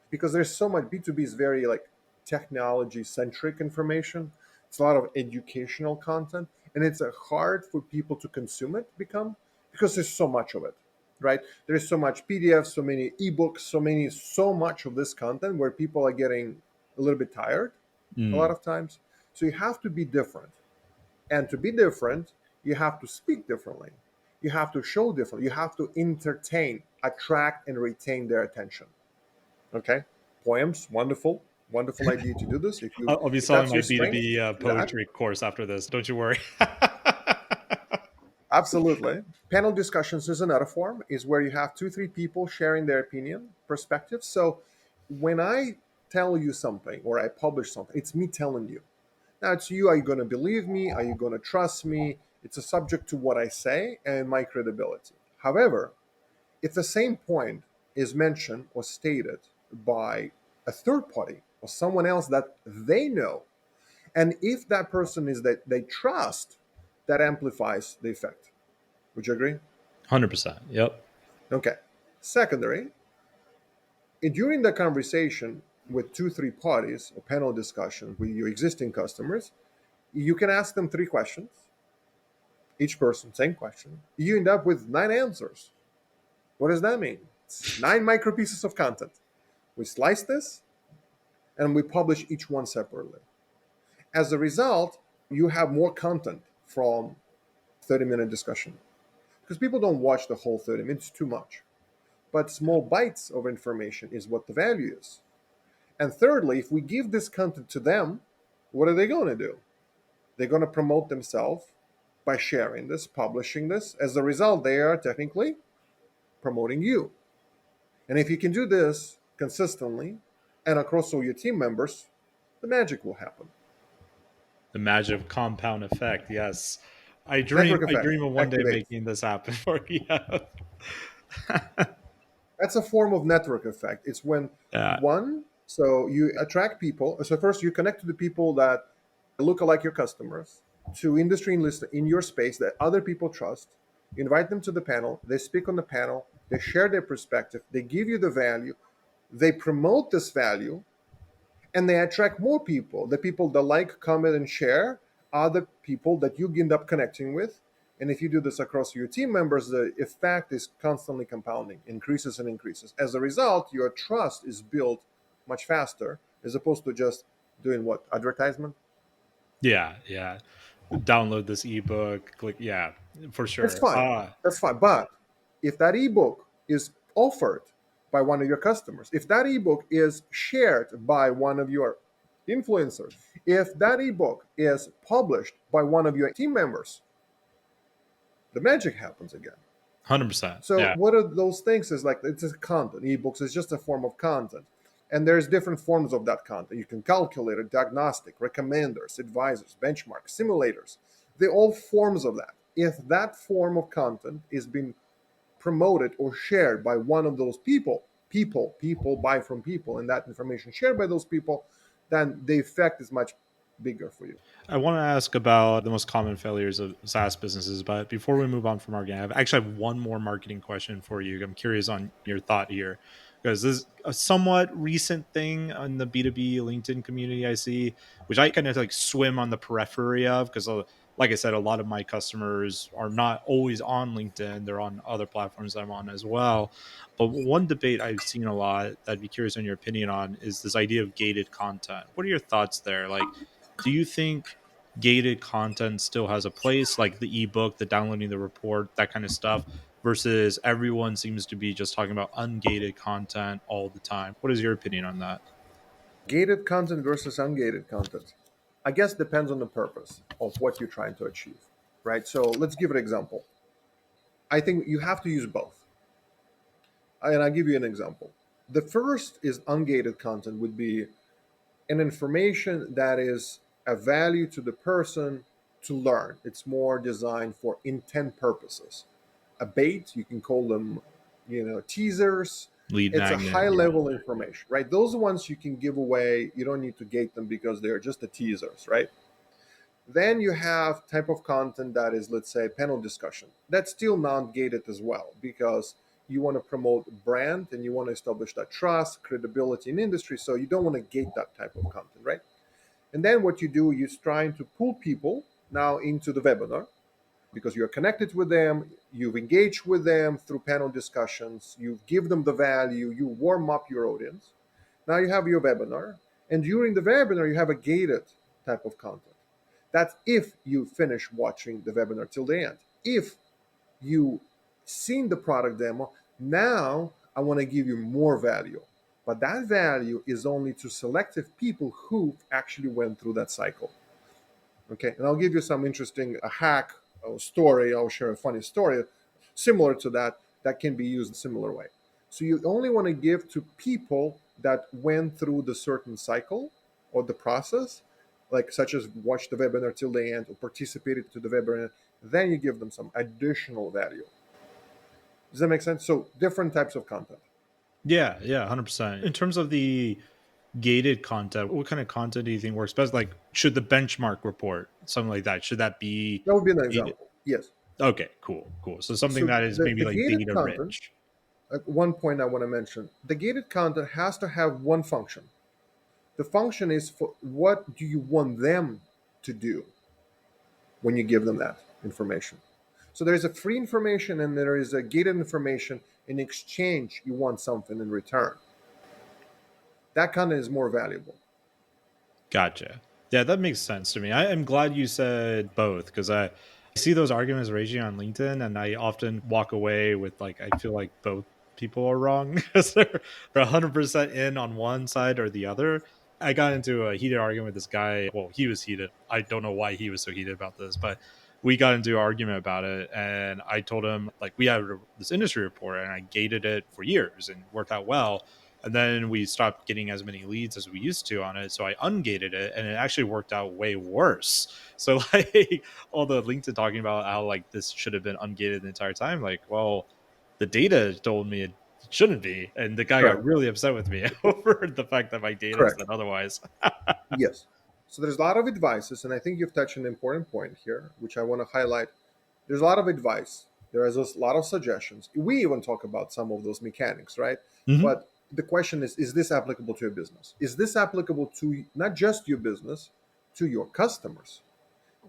because there's so much. B2B is very like technology centric information. It's a lot of educational content, and it's hard for people to consume it become because there's so much of it, right? There's so much PDFs, so many ebooks, so much of this content where people are getting a little bit tired a lot Mm. of times. So you have to be different. And to be different, you have to speak differently. You have to show differently. You have to entertain, attract, and retain their attention. Okay? Poems, wonderful, wonderful idea to do this. I'll be If selling that's my your strength, B2B do that. poetry course after this. Don't you worry. Absolutely. Panel discussions is another form, is where you have two, three people sharing their opinion, perspectives. So when I tell you something or I publish something, it's me telling you. Now it's you. Are you going to believe me? Are you going to trust me? It's a subject to what I say and my credibility. However, if the same point is mentioned or stated by a third party or someone else that they know, and if that person is that they trust, that amplifies the effect. Would you agree? 100%. Yep. Okay. Secondary, during the conversation with two, three parties or panel discussion with your existing customers, you can ask them three questions, each person, same question. You end up with nine answers. What does that mean? It's nine micro pieces of content. We slice this and we publish each one separately. As a result, you have more content from 30-minute discussion because people don't watch the whole 30 minutes, too much. But small bites of information is what the value is. And thirdly, if we give this content to them, what are they going to do? They're going to promote themselves by sharing this, publishing this. As a result, they are technically promoting you. And if you can do this consistently and across all your team members, the magic will happen. The magic of compound effect. Yes. Network I effect, dream of one day activate. making this happen for you. That's a form of network effect. It's when Yeah. so you attract people. So first you connect to the people that look like your customers, to industry enlist in your space that other people trust, invite them to the panel, they speak on the panel, they share their perspective, they give you the value, they promote this value, and they attract more people. The people that like, comment, and share are the people that you end up connecting with. And if you do this across your team members, the effect is constantly compounding, increases and increases. As a result, your trust is built much faster as opposed to just doing what? Advertisement? Yeah, yeah. Download this ebook. Click, yeah, for That's sure. fine. That's fine. But if that ebook is offered by one of your customers, if that ebook is shared by one of your influencers, if that ebook is published by one of your team members, the magic happens again. 100%. So Yeah. what are those things? Is like it's a content. Ebooks is just a form of content. And there's different forms of that content. You can calculate it, diagnostic, recommenders, advisors, benchmarks, simulators. They're all forms of that. If that form of content is being promoted or shared by one of those people buy from people, and that information shared by those people, then the effect is much bigger for you. I want to ask about the most common failures of SaaS businesses, but before we move on from marketing, I actually have one more marketing question for you. I'm curious on your thought here because this is a somewhat recent thing on the B2B LinkedIn community I see, which I kind of like swim on the periphery of because, like I said, a lot of my customers are not always on LinkedIn. They're on other platforms I'm on as well. But one debate I've seen a lot that I'd be curious on your opinion on is this idea of gated content. What are your thoughts there? Like, do you think gated content still has a place, like the ebook, the downloading the report, that kind of stuff, versus everyone seems to be just talking about ungated content all the time? What is your opinion on that? Gated content versus ungated content. I guess depends on the purpose of what you're trying to achieve, right? So let's give an example. I think you have to use both. And I'll give you an example. The first is ungated content would be an information that is a value to the person to learn. It's more designed for intent purposes. A bait, you can call them, teasers. Lead It's a magnet, high yeah. level information, right? Those ones you can give away. You don't need to gate them because they're just the teasers, right? Then you have type of content that is, let's say, panel discussion. That's still not gated as well because you want to promote brand and you want to establish that trust, credibility in industry. So you don't want to gate that type of content, right? And then what you do is trying to pull people now into the webinar because you're connected with them, you've engaged with them through panel discussions, you give them the value, you warm up your audience. Now you have your webinar, and during the webinar, you have a gated type of content. That's if you finish watching the webinar till the end. If you seen the product demo, now I want to give you more value. But that value is only to selective people who actually went through that cycle. Okay, and I'll give you some interesting a hack or story. I'll share a funny story similar to that that can be used in a similar way. So you only want to give to people that went through the certain cycle or the process, like such as watch the webinar till the end or participated to the webinar. Then you give them some additional value. Does that make sense? So different types of content. Yeah, yeah, 100%. In terms of the gated content, what kind of content do you think works best? Like, should the benchmark report, something like that, should that be That would be an gated? example. Yes. Okay, cool, cool. So something So that is the, maybe the like gated data content, rich. one point I want to mention, the gated content has to have one function. The function is for what do you want them to do when you give them that information. So there is a free information and there is a gated information. In exchange, you want something in return. That content is more valuable. Gotcha. Yeah, that makes sense to me. I am glad you said both because I see those arguments raging on LinkedIn, and I often walk away with like I feel like both people are wrong because they're 100% in on one side or the other. I got into a heated argument with this guy. Well, he was heated. I don't know why he was so heated about this, but we got into an argument about it, and I told him like we had this industry report, and I gated it for years and worked out well, and then we stopped getting as many leads as we used to on it. So I ungated it and it actually worked out way worse. So like all the LinkedIn talking about how like this should have been ungated the entire time. Like, well, the data told me it shouldn't be. And the guy got Correct. really upset with me over the fact that my data Correct. said otherwise. Yes. So there's a lot of advices, and I think you've touched an important point here, which I want to highlight. There's a lot of advice. There is a lot of suggestions. We even talk about some of those mechanics, right? Hmm. But the question is this applicable to your business? Is this applicable to not just your business, to your customers?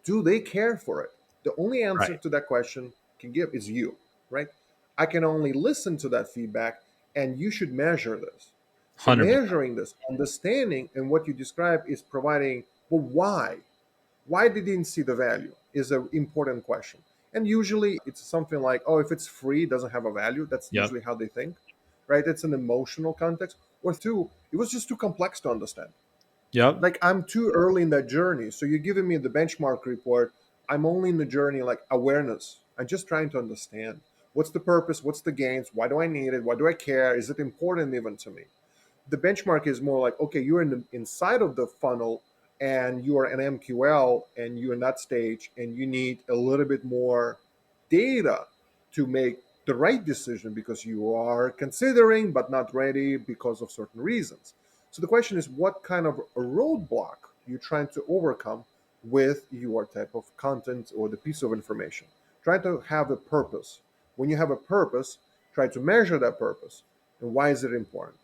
Do they care for it? The only answer Right. to that question can give is you, right? I can only listen to that feedback, and you should measure this. So 100%. measuring this, understanding, and what you describe is providing, well, why they didn't see the value is an important question. And usually it's something like, oh, if it's free, it doesn't have a value. That's Yep. usually how they think, right? It's an emotional context. Or two, it was just too complex to understand. Yep. Like I'm too early in that journey. So you're giving me the benchmark report. I'm only in the journey like awareness. I'm just trying to understand what's the purpose, what's the gains, why do I need it, why do I care, is it important even to me? The benchmark is more like, okay, you're inside of the funnel and you are an MQL and you're in that stage and you need a little bit more data to make the right decision because you are considering but not ready because of certain reasons. So the question is, what kind of a roadblock you're trying to overcome with your type of content or the piece of information. Try to have a purpose. When you have a purpose, try to measure that purpose. And why is it important?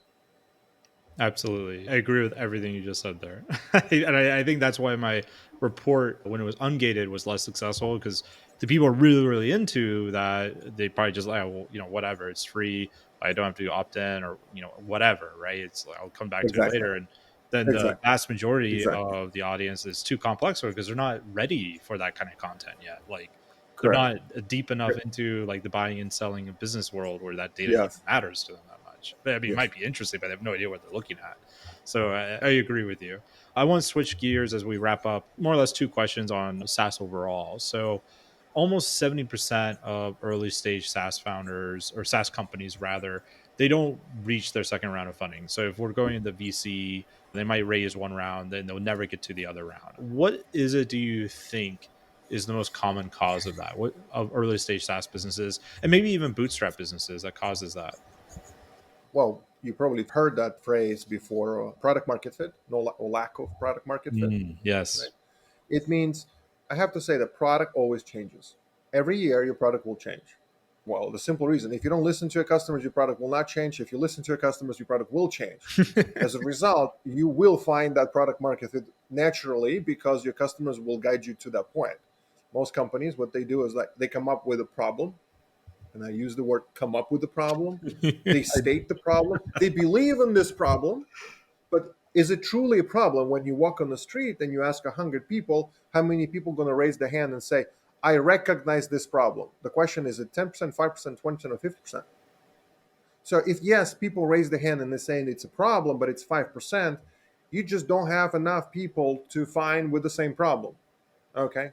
Absolutely. I agree with everything you just said there. And I think that's why my report, when it was ungated, was less successful because the people are really, really into that. They probably just like, "Oh, well, whatever, it's free. I don't have to opt in or, whatever, right? It's like, I'll come back to it Exactly. later." And then the Exactly. vast majority Exactly. of the audience is too complex for it because they're not ready for that kind of content yet. Like, they're Correct. not deep enough into like the buying and selling of business world where that data even Yes. matters to them that much. I mean, it Yes. might be interesting, but they have no idea what they're looking at. So I agree with you. I want to switch gears as we wrap up more or less two questions on SaaS overall. So almost 70% of early stage SaaS founders or SaaS companies rather, they don't reach their second round of funding. So if we're going into VC, they might raise one round, then they'll never get to the other round. What is it do you think is the most common cause of that? What of early stage SaaS businesses and maybe even bootstrap businesses that causes that? Well, you probably heard that phrase before, product market fit, no or lack of product market fit, Yes. right? It means I have to say the product always changes. Every year, your product will change. Well, the simple reason if you don't listen to your customers, your product will not change. If you listen to your customers, your product will change. As a result, you will find that product market fit naturally because your customers will guide you to that point. Most companies, what they do is like they come up with a problem, and I use the word come up with the problem. They state the problem. They believe in this problem, but is it truly a problem when you walk on the street and you ask 100 people, how many people are going to raise their hand and say, I recognize this problem? The question is it 10%, 5%, 20%, or 50%? So if yes, people raise their hand and they're saying it's a problem, but it's 5%, you just don't have enough people to find with the same problem. Okay.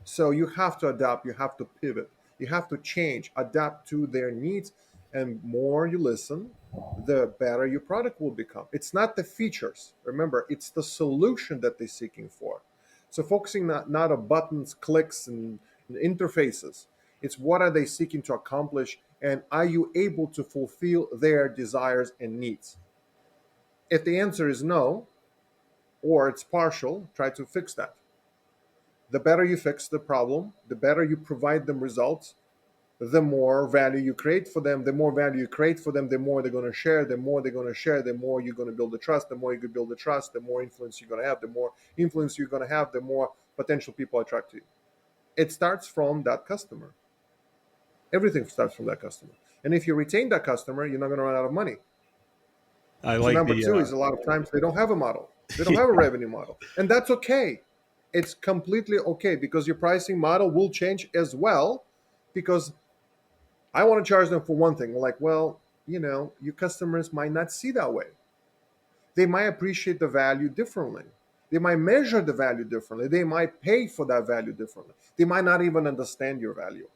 So you have to adapt, you have to pivot, you have to change, adapt to their needs. And more you listen, the better your product will become. It's not the features. Remember, it's the solution that they're seeking for. So focusing not on buttons, clicks, and interfaces. It's what are they seeking to accomplish, and are you able to fulfill their desires and needs? If the answer is no, or it's partial, try to fix that. The better you fix the problem, the better you provide them results, the more value you create for them. The more value you create for them, the more they're going to share. The more they're going to share, the more you're going to build the trust. The more you can build the trust, the more influence you're going to have. The more influence you're going to have, the more potential people attract to you. It starts from that customer. Everything starts from that customer. And if you retain that customer, you're not going to run out of money. I So like number the two is a lot of times they don't have a model. They don't have a revenue model. And that's okay. It's completely okay because your pricing model will change as well because I want to charge them for one thing. Like, well, your customers might not see that way. They might appreciate the value differently. They might measure the value differently. They might pay for that value differently. They might not even understand your value.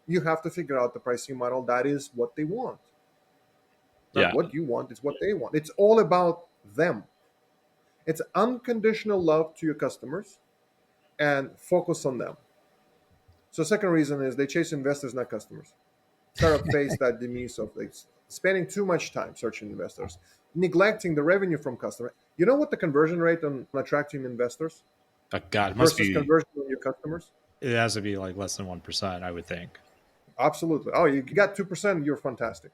You have to figure out the pricing model that is what they want. Not yeah. what you want, it's what they want. It's all about them. It's unconditional love to your customers and focus on them. So second reason is they chase investors, not customers. Startup face that demise of like spending too much time searching investors, neglecting the revenue from customers. You know what the conversion rate on attracting investors God, it must versus be. conversion on your customers? It has to be like less than 1%, I would think. Absolutely. Oh, you got 2%, you're fantastic.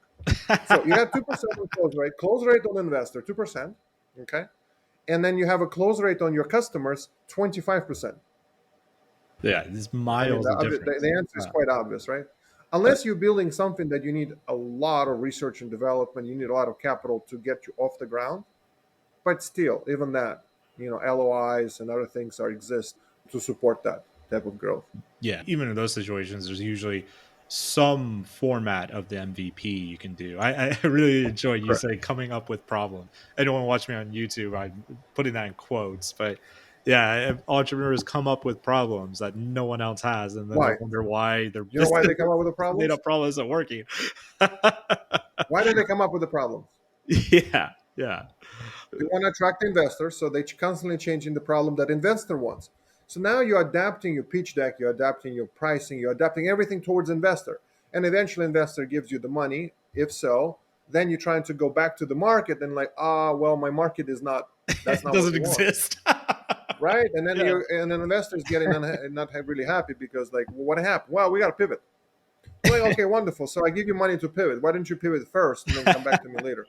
So you got 2% on close rate on investor, 2%. Okay. And then you have a close rate on your customers, 25%. Yeah, there's I mean, miles of difference. the answer is Uh, quite obvious, right? uh, Unless you're building something that you need a lot of research and development, you need a lot of capital to get you off the ground. But still, even that, LOIs and other things are exist to support that type of growth. yeah, even in those situations, there's usually some format of the MVP you can do. I really enjoy you Correct. say coming up with problem. Anyone watch me on YouTube, I'm putting that in quotes, but yeah, if entrepreneurs come up with problems that no one else has, and then they Why? wonder why their You know why business they come up with the made problems? up problem isn't working. Why do they come up with the problems? Yeah, yeah, They want to attract investors, so they're constantly changing the problem that investor wants. So now you're adapting your pitch deck, you're adapting your pricing, you're adapting everything towards investor. And eventually investor gives you the money. If so, then you're trying to go back to the market and like, well, my market is not, that's it not what doesn't we want. exist. Right. And then Yeah. and then investors getting not really happy because like, well, what happened? Well, we got to pivot. Well, like, okay, wonderful. So I give you money to pivot. Why don't you pivot first and then come back to me later?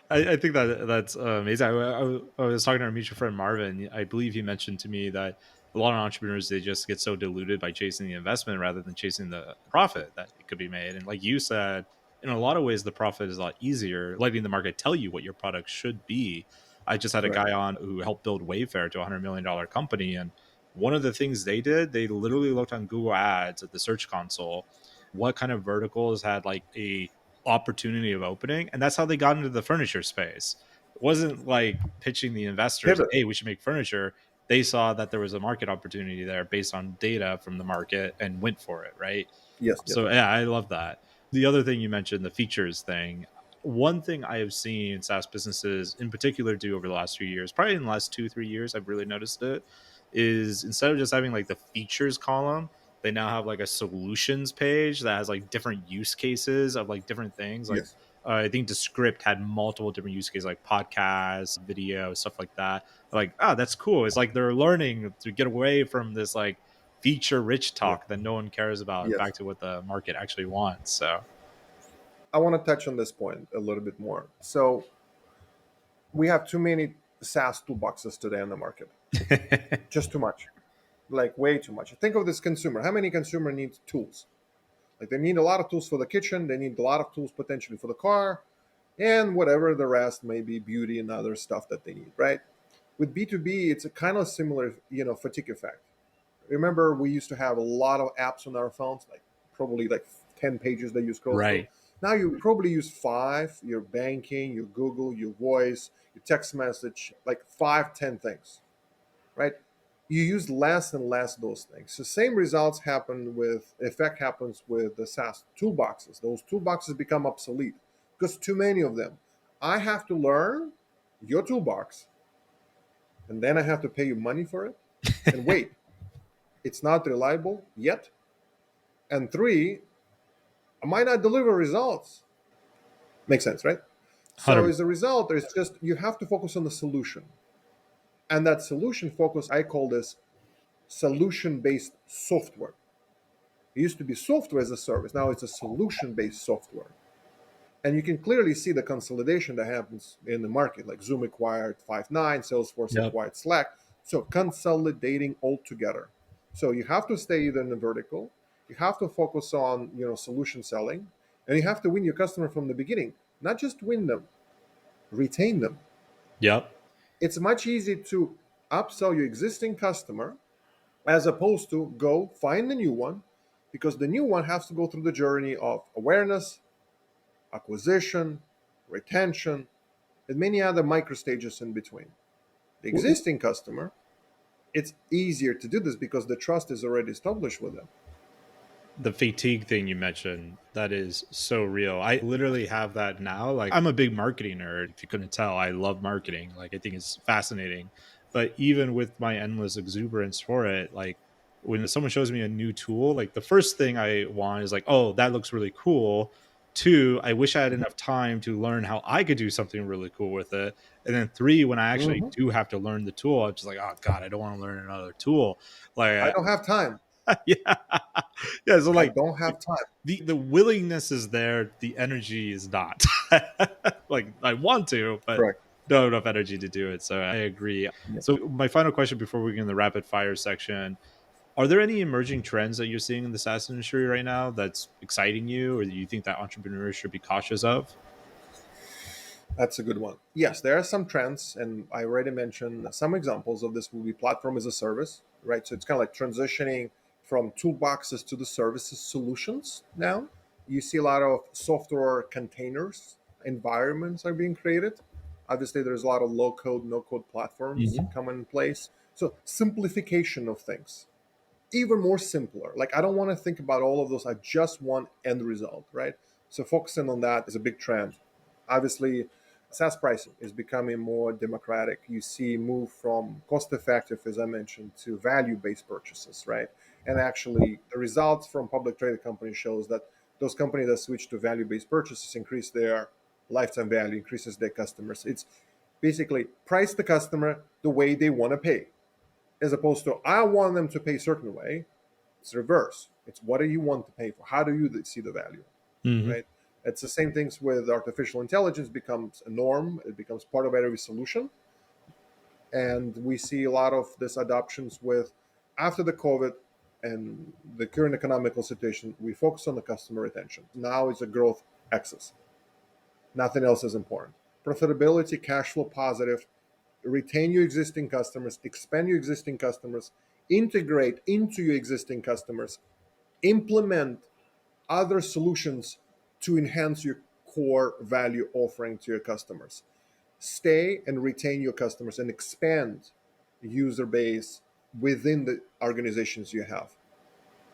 I think that's amazing. I was talking to our mutual friend Marvin. I believe he mentioned to me that a lot of entrepreneurs they just get so diluted by chasing the investment rather than chasing the profit that it could be made. And like you said, in a lot of ways, the profit is a lot easier. Letting the market tell you what your product should be. I just had a Correct. guy on who helped build Wayfair to $100 million company, and one of the things they did, they literally looked on Google Ads at the search console, what kind of verticals had like a opportunity of opening, and that's how they got into the furniture space. It wasn't like pitching the investors, Pivot. hey, we should make furniture. They saw that there was a market opportunity there based on data from the market and went for it, right? Yes, yes. So yeah, I love that. The other thing you mentioned, the features thing, one thing I have seen SaaS businesses in particular do over the last few years, probably in the last 2 3 years, I've really noticed it, is instead of just having like the features column, they now have like a solutions page that has like different use cases of like different things. Like Yes. I think Descript had multiple different use cases, like podcasts, video, stuff like that. Like, oh, that's cool. It's like they're learning to get away from this like feature rich Yes. talk that no one cares about and Yes. back to what the market actually wants. So I want to touch on this point a little bit more. So we have too many SaaS toolboxes today on the market. Just too much. Like way too much. Think of this consumer. How many consumer needs tools? Like they need a lot of tools for the kitchen, they need a lot of tools potentially for the car, and whatever the rest may be beauty and other stuff that they need, right? With B2B, it's a kind of similar, fatigue effect. Remember, we used to have a lot of apps on our phones, like probably like 10 pages that you scroll through. right. Now you probably use five, your banking, your Google, your voice, your text message, like 5, 10 things, right? You use less and less those things. The same results effect happens with the SaaS toolboxes. Those toolboxes become obsolete because too many of them. I have to learn your toolbox and then I have to pay you money for it. And wait, it's not reliable yet. And three, I might not deliver results. Makes sense, right? So 100%. as a result, there's just you have to focus on the solution. And that solution focus, I call this solution-based software. It used to be software as a service. Now it's a solution-based software. And you can clearly see the consolidation that happens in the market, like Zoom acquired Five9, Salesforce Yep. acquired Slack. So consolidating all together. So you have to stay in the vertical. You have to focus on solution selling, and you have to win your customer from the beginning. Not just win them, retain them. Yep. It's much easier to upsell your existing customer as opposed to go find the new one, because the new one has to go through the journey of awareness, acquisition, retention, and many other micro stages in between. The existing customer, it's easier to do this because the trust is already established with them. The fatigue thing you mentioned, that is so real. I literally have that now. Like I'm a big marketing nerd. If you couldn't tell, I love marketing. Like I think it's fascinating. But even with my endless exuberance for it, like when someone shows me a new tool, like the first thing I want is like, oh, that looks really cool. 2, I wish I had Mhm. enough time to learn how I could do something really cool with it. And then 3, when I actually Mhm. do have to learn the tool, I'm just like, oh god, I don't want to learn another tool. I Like, don't have time. yeah, yeah. So I like, don't have time. the willingness is there, the energy is not. Like I want to, but Correct. don't have enough energy to do it. So I agree. Yeah. So my final question before we get in the rapid fire section: are there any emerging trends that you're seeing in the SaaS industry right now that's exciting you, or that you think that entrepreneurs should be cautious of? That's a good one. Yes, there are some trends, and I already mentioned some examples of this will be platform as a service, right? So it's kind of like transitioning from toolboxes to the services solutions now. You see a lot of software containers, environments are being created. Obviously, there's a lot of low code, no code platforms Mhm. coming in place. So simplification of things, even more simpler. Like I don't want to think about all of those. I just want end result, right? So focusing on that is a big trend. Obviously, SaaS pricing is becoming more democratic. You see move from cost effective, as I mentioned, to value based purchases, right? And actually, the results from public traded companies shows that those companies that switch to value based purchases increase their lifetime value, increases their customers. It's basically price the customer the way they want to pay, as opposed to I want them to pay a certain way. It's the reverse. It's what do you want to pay for? How do you see the value, Mhm. right? It's the same things with artificial intelligence becomes a norm. It becomes part of every solution, and we see a lot of this adoptions with after the COVID and the current economical situation. We focus on the customer retention. Now it's a growth axis. Nothing else is important. Profitability, cash flow positive, retain your existing customers, expand your existing customers, integrate into your existing customers, implement other solutions to enhance your core value offering to your customers. Stay and retain your customers and expand user base within the organizations you have.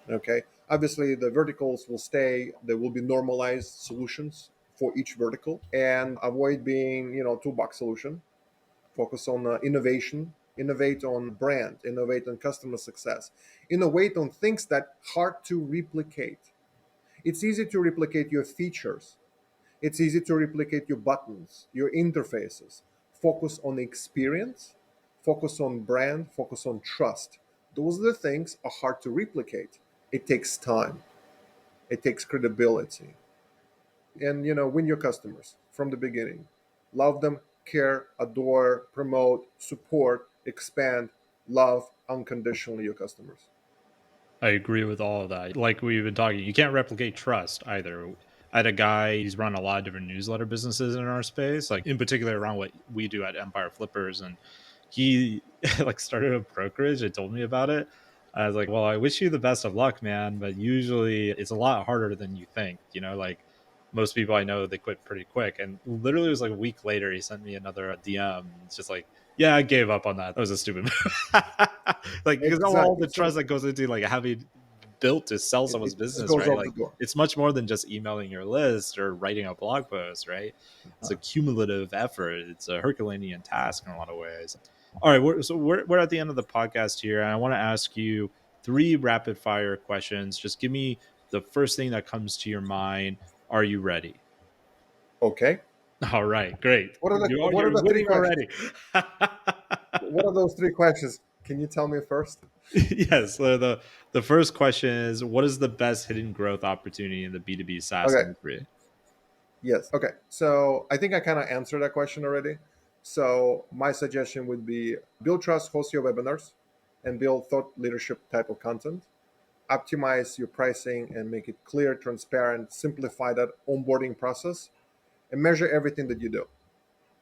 Okay. Obviously, the verticals will stay. There will be normalized solutions for each vertical, and avoid being, toolbox solution. Focus on innovation, innovate on brand, innovate on customer success, innovate on things that hard to replicate. It's easy to replicate your features. It's easy to replicate your buttons, your interfaces. Focus on the experience, focus on brand, focus on trust. Those are the things are hard to replicate. It takes time. It takes credibility. And win your customers from the beginning. Love them, care, adore, promote, support, expand, love unconditionally your customers. I agree with all of that. Like we've been talking, you can't replicate trust either. I had a guy, he's run a lot of different newsletter businesses in our space, like in particular around what we do at Empire Flippers. And he like started a brokerage and told me about it. I was like, well, I wish you the best of luck, man. But usually it's a lot harder than you think. Like most people I know, they quit pretty quick. And literally it was like a week later, he sent me another DM. It's just like, yeah, I gave up on that. That was a stupid move. Like because of all Exactly. the So trust that goes into like having built to sell it someone's just business, goes right? out Like the door. it's much more than just emailing your list or writing a blog post, right? It's a cumulative effort. It's a Herculean task in a lot of ways. All right, we're at the end of the podcast here, and I want to ask you three rapid fire questions. Just give me the first thing that comes to your mind. Are you ready? Okay. All right, great. What are the what are You're the three winning questions? already. What are those three questions? Can you tell me first? Yes. So the first question is, what is the best hidden growth opportunity in the B2B SaaS Okay. industry? Yes. Okay. So I think I kind of answered that question already. So my suggestion would be build trust, host your webinars, and build thought leadership type of content. Optimize your pricing and make it clear, transparent, simplify that onboarding process, and measure everything that you do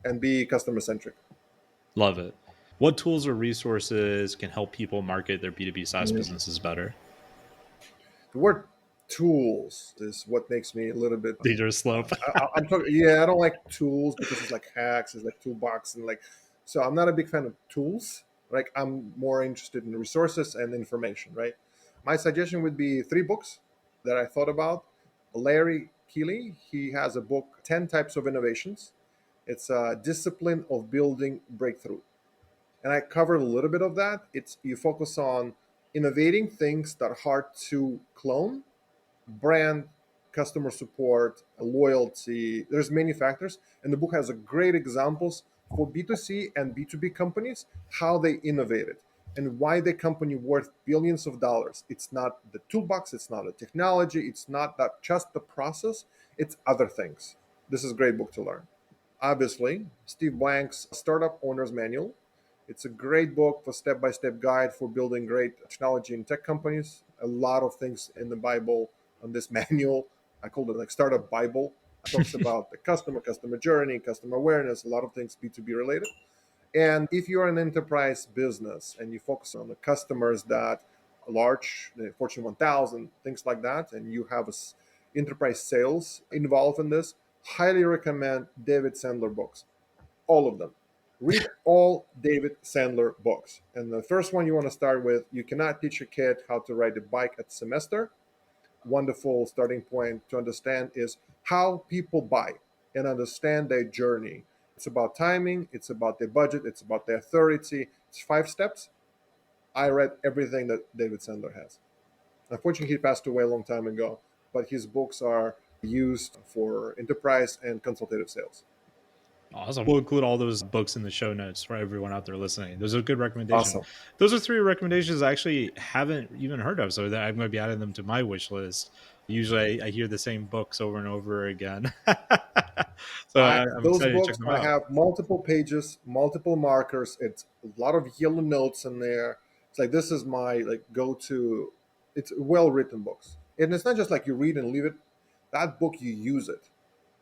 and be customer centric. Love it. What tools or resources can help people market their B2B SaaS businesses better? The word tools is what makes me a little bit. Dangerous slope. I'm talking. Yeah, I don't like tools because it's like hacks, it's like toolbox, and like. So I'm not a big fan of tools. Like I'm more interested in resources and information. Right. My suggestion would be three books that I thought about. Larry Keeley, he has a book, 10 Types of Innovations. It's a discipline of building breakthrough. And I covered a little bit of that. It's you focus on innovating things that are hard to clone, brand, customer support, loyalty. There's many factors, and the book has a great examples for B2C and B2B companies, how they innovated and why the company worth billions of dollars. It's not the toolbox, it's not a technology, it's not that just the process, it's other things. This is a great book to learn. Obviously, Steve Blank's Startup Owner's Manual. It's a great book for step-by-step guide for building great technology and tech companies. A lot of things in the Bible on this manual. I called it like Startup Bible. It talks about the customer journey, customer awareness, a lot of things B2B related. And if you're an enterprise business and you focus on the customers that are large, the Fortune 1000, things like that, and you have enterprise sales involved in this, highly recommend David Sandler books, all of them. Read all David Sandler books. And the first one you want to start with, You Cannot Teach a Kid How to Ride a Bike at Semester. Wonderful starting point to understand is how people buy and understand their journey. It's about timing, it's about their budget, it's about their authority. It's 5 steps. I read everything that David Sandler has. Unfortunately, he passed away a long time ago, but his books are used for enterprise and consultative sales. Awesome. We'll include all those books in the show notes for everyone out there listening. Those are good recommendations. Awesome. Those are 3 recommendations I actually haven't even heard of, so that I'm going to be adding them to my wish list. Usually, I hear the same books over and over again, so I'm Those excited to check books, them I out. have multiple pages, multiple markers. It's a lot of yellow notes in there. It's like this is my like go to. It's well written books, and it's not just like you read and leave it. That book you use it.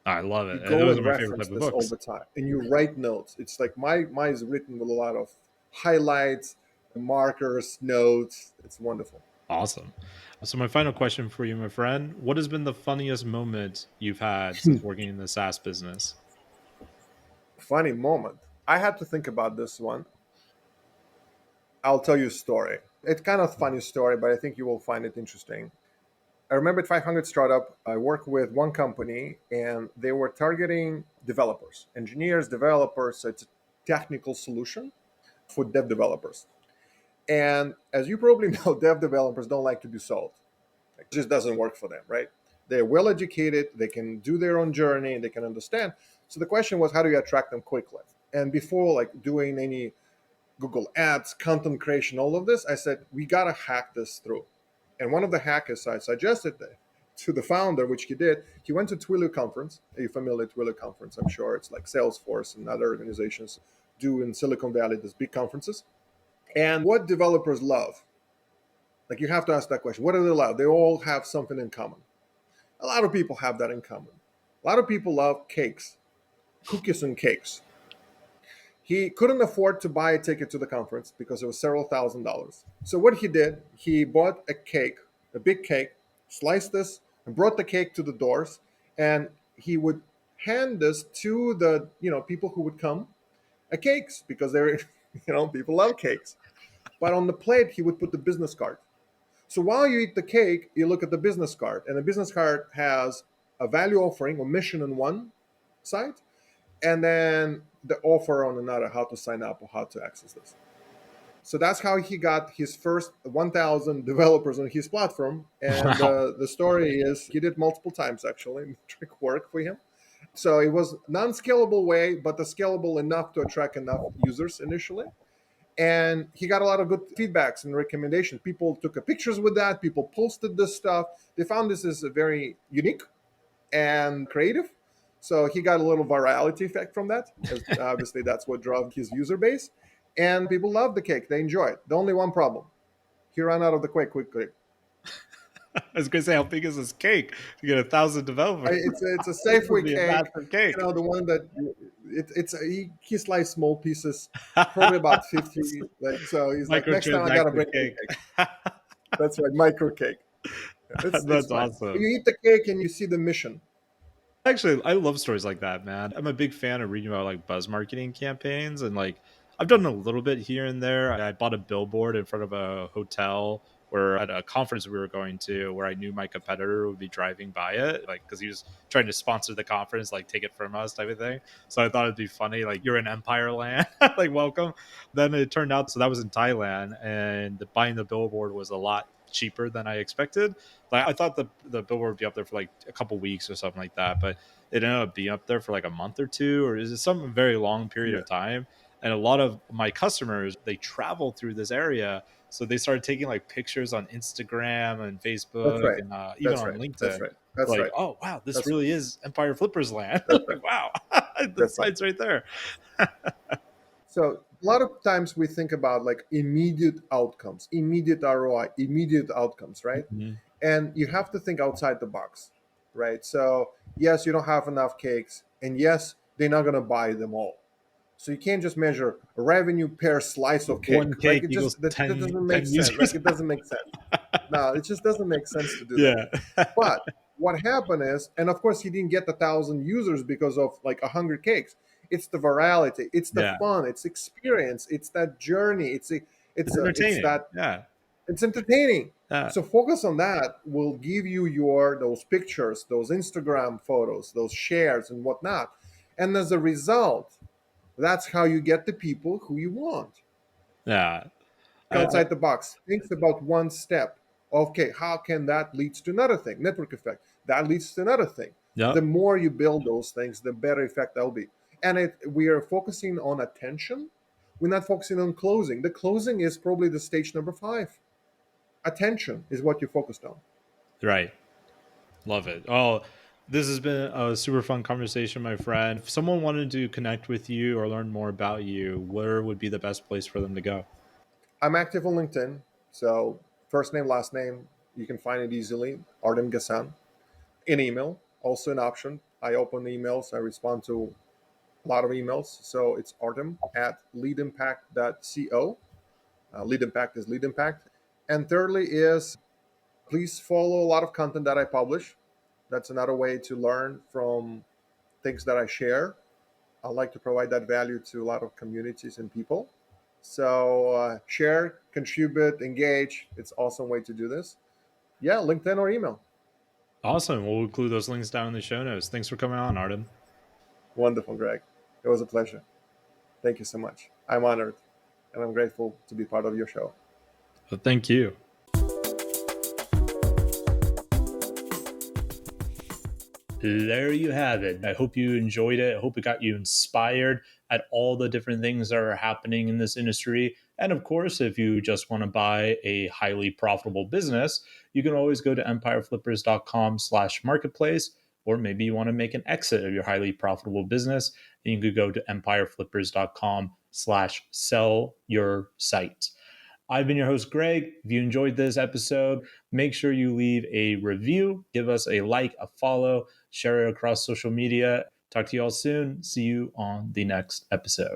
I love You it. go Those are and my favorite reference type of this all books. the time, and you write notes. It's like mine is written with a lot of highlights, markers, notes. It's wonderful. Awesome. So, my final question for you, my friend: what has been the funniest moment you've had since working in the SaaS business? Funny moment. I had to think about this one. I'll tell you a story. It's kind of funny story, but I think you will find it interesting. I remember at 500 Startup, I worked with one company and they were targeting developers, engineers, developers. So it's a technical solution for dev developers. And as you probably know, dev developers don't like to be sold. It just doesn't work for them, right? They're well educated, they can do their own journey, they can understand. So the question was, how do you attract them quickly? And before like doing any Google Ads, content creation, all of this, I said, we got to hack this through. And one of the hackers I suggested to the founder, which he did, he went to Twilio conference. Are you familiar with Twilio conference? I'm sure it's like Salesforce and other organizations do in Silicon Valley, these big conferences. And what developers love, like you have to ask that question, what do they love? They all have something in common. A lot of people have that in common. A lot of people love cakes, cookies and cakes. He couldn't afford to buy a ticket to the conference because it was several $1,000s. So what he did, he bought a cake, a big cake, sliced this, and brought the cake to the doors, and he would hand this to the people who would come, a cakes because they're people love cakes. But on the plate, he would put the business card. So while you eat the cake, you look at the business card, and the business card has a value offering or mission on one side, and then the offer on another, how to sign up or how to access this. So that's how he got his first 1,000 developers on his platform. And Wow. the story is he did multiple times actually, trick work for him. So it was non-scalable way, but the scalable enough to attract enough users initially. And he got a lot of good feedbacks and recommendations. People took pictures with that. People posted this stuff. They found this is very unique and creative. So he got a little virality effect from that, as obviously that's what drove his user base. And people loved the cake; they enjoy it. The only one problem: he ran out of the cake quickly. I was going to say, how big is this cake to get 1,000 developers? It's a This would Safeway be a cake, massive cake. the one that he sliced small pieces, probably about 50. Like so, he's like, next time I gotta Microtransaction bring a big cake. cake. That's right, micro cake. It's That's fun. awesome. You eat the cake and you see the mission. Actually, I love stories like that, man. I'm a big fan of reading about like buzz marketing campaigns, and like I've done a little bit here and there. I bought a billboard in front of a hotel where at a conference we were going to where I knew my competitor would be driving by it, like because he was trying to sponsor the conference, like take it from us type of thing. So I thought it'd be funny, like you're in Empire Land, like welcome. Then it turned out so that was in Thailand, and buying the billboard was a lot cheaper than I expected. Like I thought the billboard would be up there for like a couple weeks or something like that, but it ended up being up there for like a month or two, or is it some very long period Yeah, of time. And a lot of my customers, they travel through this area, so they started taking like pictures on Instagram and that's Facebook right. and even That's on right. That's LinkedIn. right. That's Like, right. oh wow, this That's right. really is Empire Flippers land. That's right. Like, wow, the That's right. site's right there. So a lot of times we think about like immediate outcomes, immediate ROI, immediate outcomes, right? Mhm. And you have to think outside the box, right? So yes, you don't have enough cakes, and yes, they're not gonna buy them all. So you can't just measure revenue per slice of cake. One Like cake it just equals that 10, doesn't make 10 sense. Like users. it doesn't make sense. No, it just doesn't make sense to do that. Yeah. But what happened is, and of course, he didn't get 1,000 users because of like 100 cakes. It's the virality, it's the Yeah. fun, it's experience, it's that journey. It's It's entertaining. that Yeah. it's entertaining. Yeah. So focus on that. Will give you your those pictures, those Instagram photos, those shares, and whatnot. And as a result, that's how you get the people who you want. Yeah. Outside the box. Thinks about one step. Okay, how can that leads to another thing? Network effect. That leads to another thing. The Yep. more you build those things, the better effect that'll be. And we are focusing on attention. We're not focusing on closing. The closing is probably the stage number 5. Attention is what you focused on. Right. Love it. Oh, this has been a super fun conversation, my friend. If someone wanted to connect with you or learn more about you, where would be the best place for them to go? I'm active on LinkedIn. So first name, last name, you can find it easily. Artem Gassan. In email, also an option. I open emails. I respond to a lot of emails. So it's Artem at leadimpact.co. Lead Impact is Lead Impact. And thirdly is please follow a lot of content that I publish. That's another way to learn from things that I share. I like to provide that value to a lot of communities and people. So share, contribute, engage. It's an awesome way to do this. Yeah, LinkedIn or email. Awesome. We'll include those links down in the show notes. Thanks for coming on, Artem. Wonderful, Greg. It was a pleasure. Thank you so much. I'm honored and I'm grateful to be part of your show. But thank you. There you have it. I hope you enjoyed it. I hope it got you inspired at all the different things that are happening in this industry. And of course, if you just want to buy a highly profitable business, you can always go to empireflippers.com/marketplace, or maybe you want to make an exit of your highly profitable business, and you could go to empireflippers.com/sell your site. I've been your host, Greg. If you enjoyed this episode, make sure you leave a review, give us a like, a follow, share it across social media. Talk to you all soon. See you on the next episode.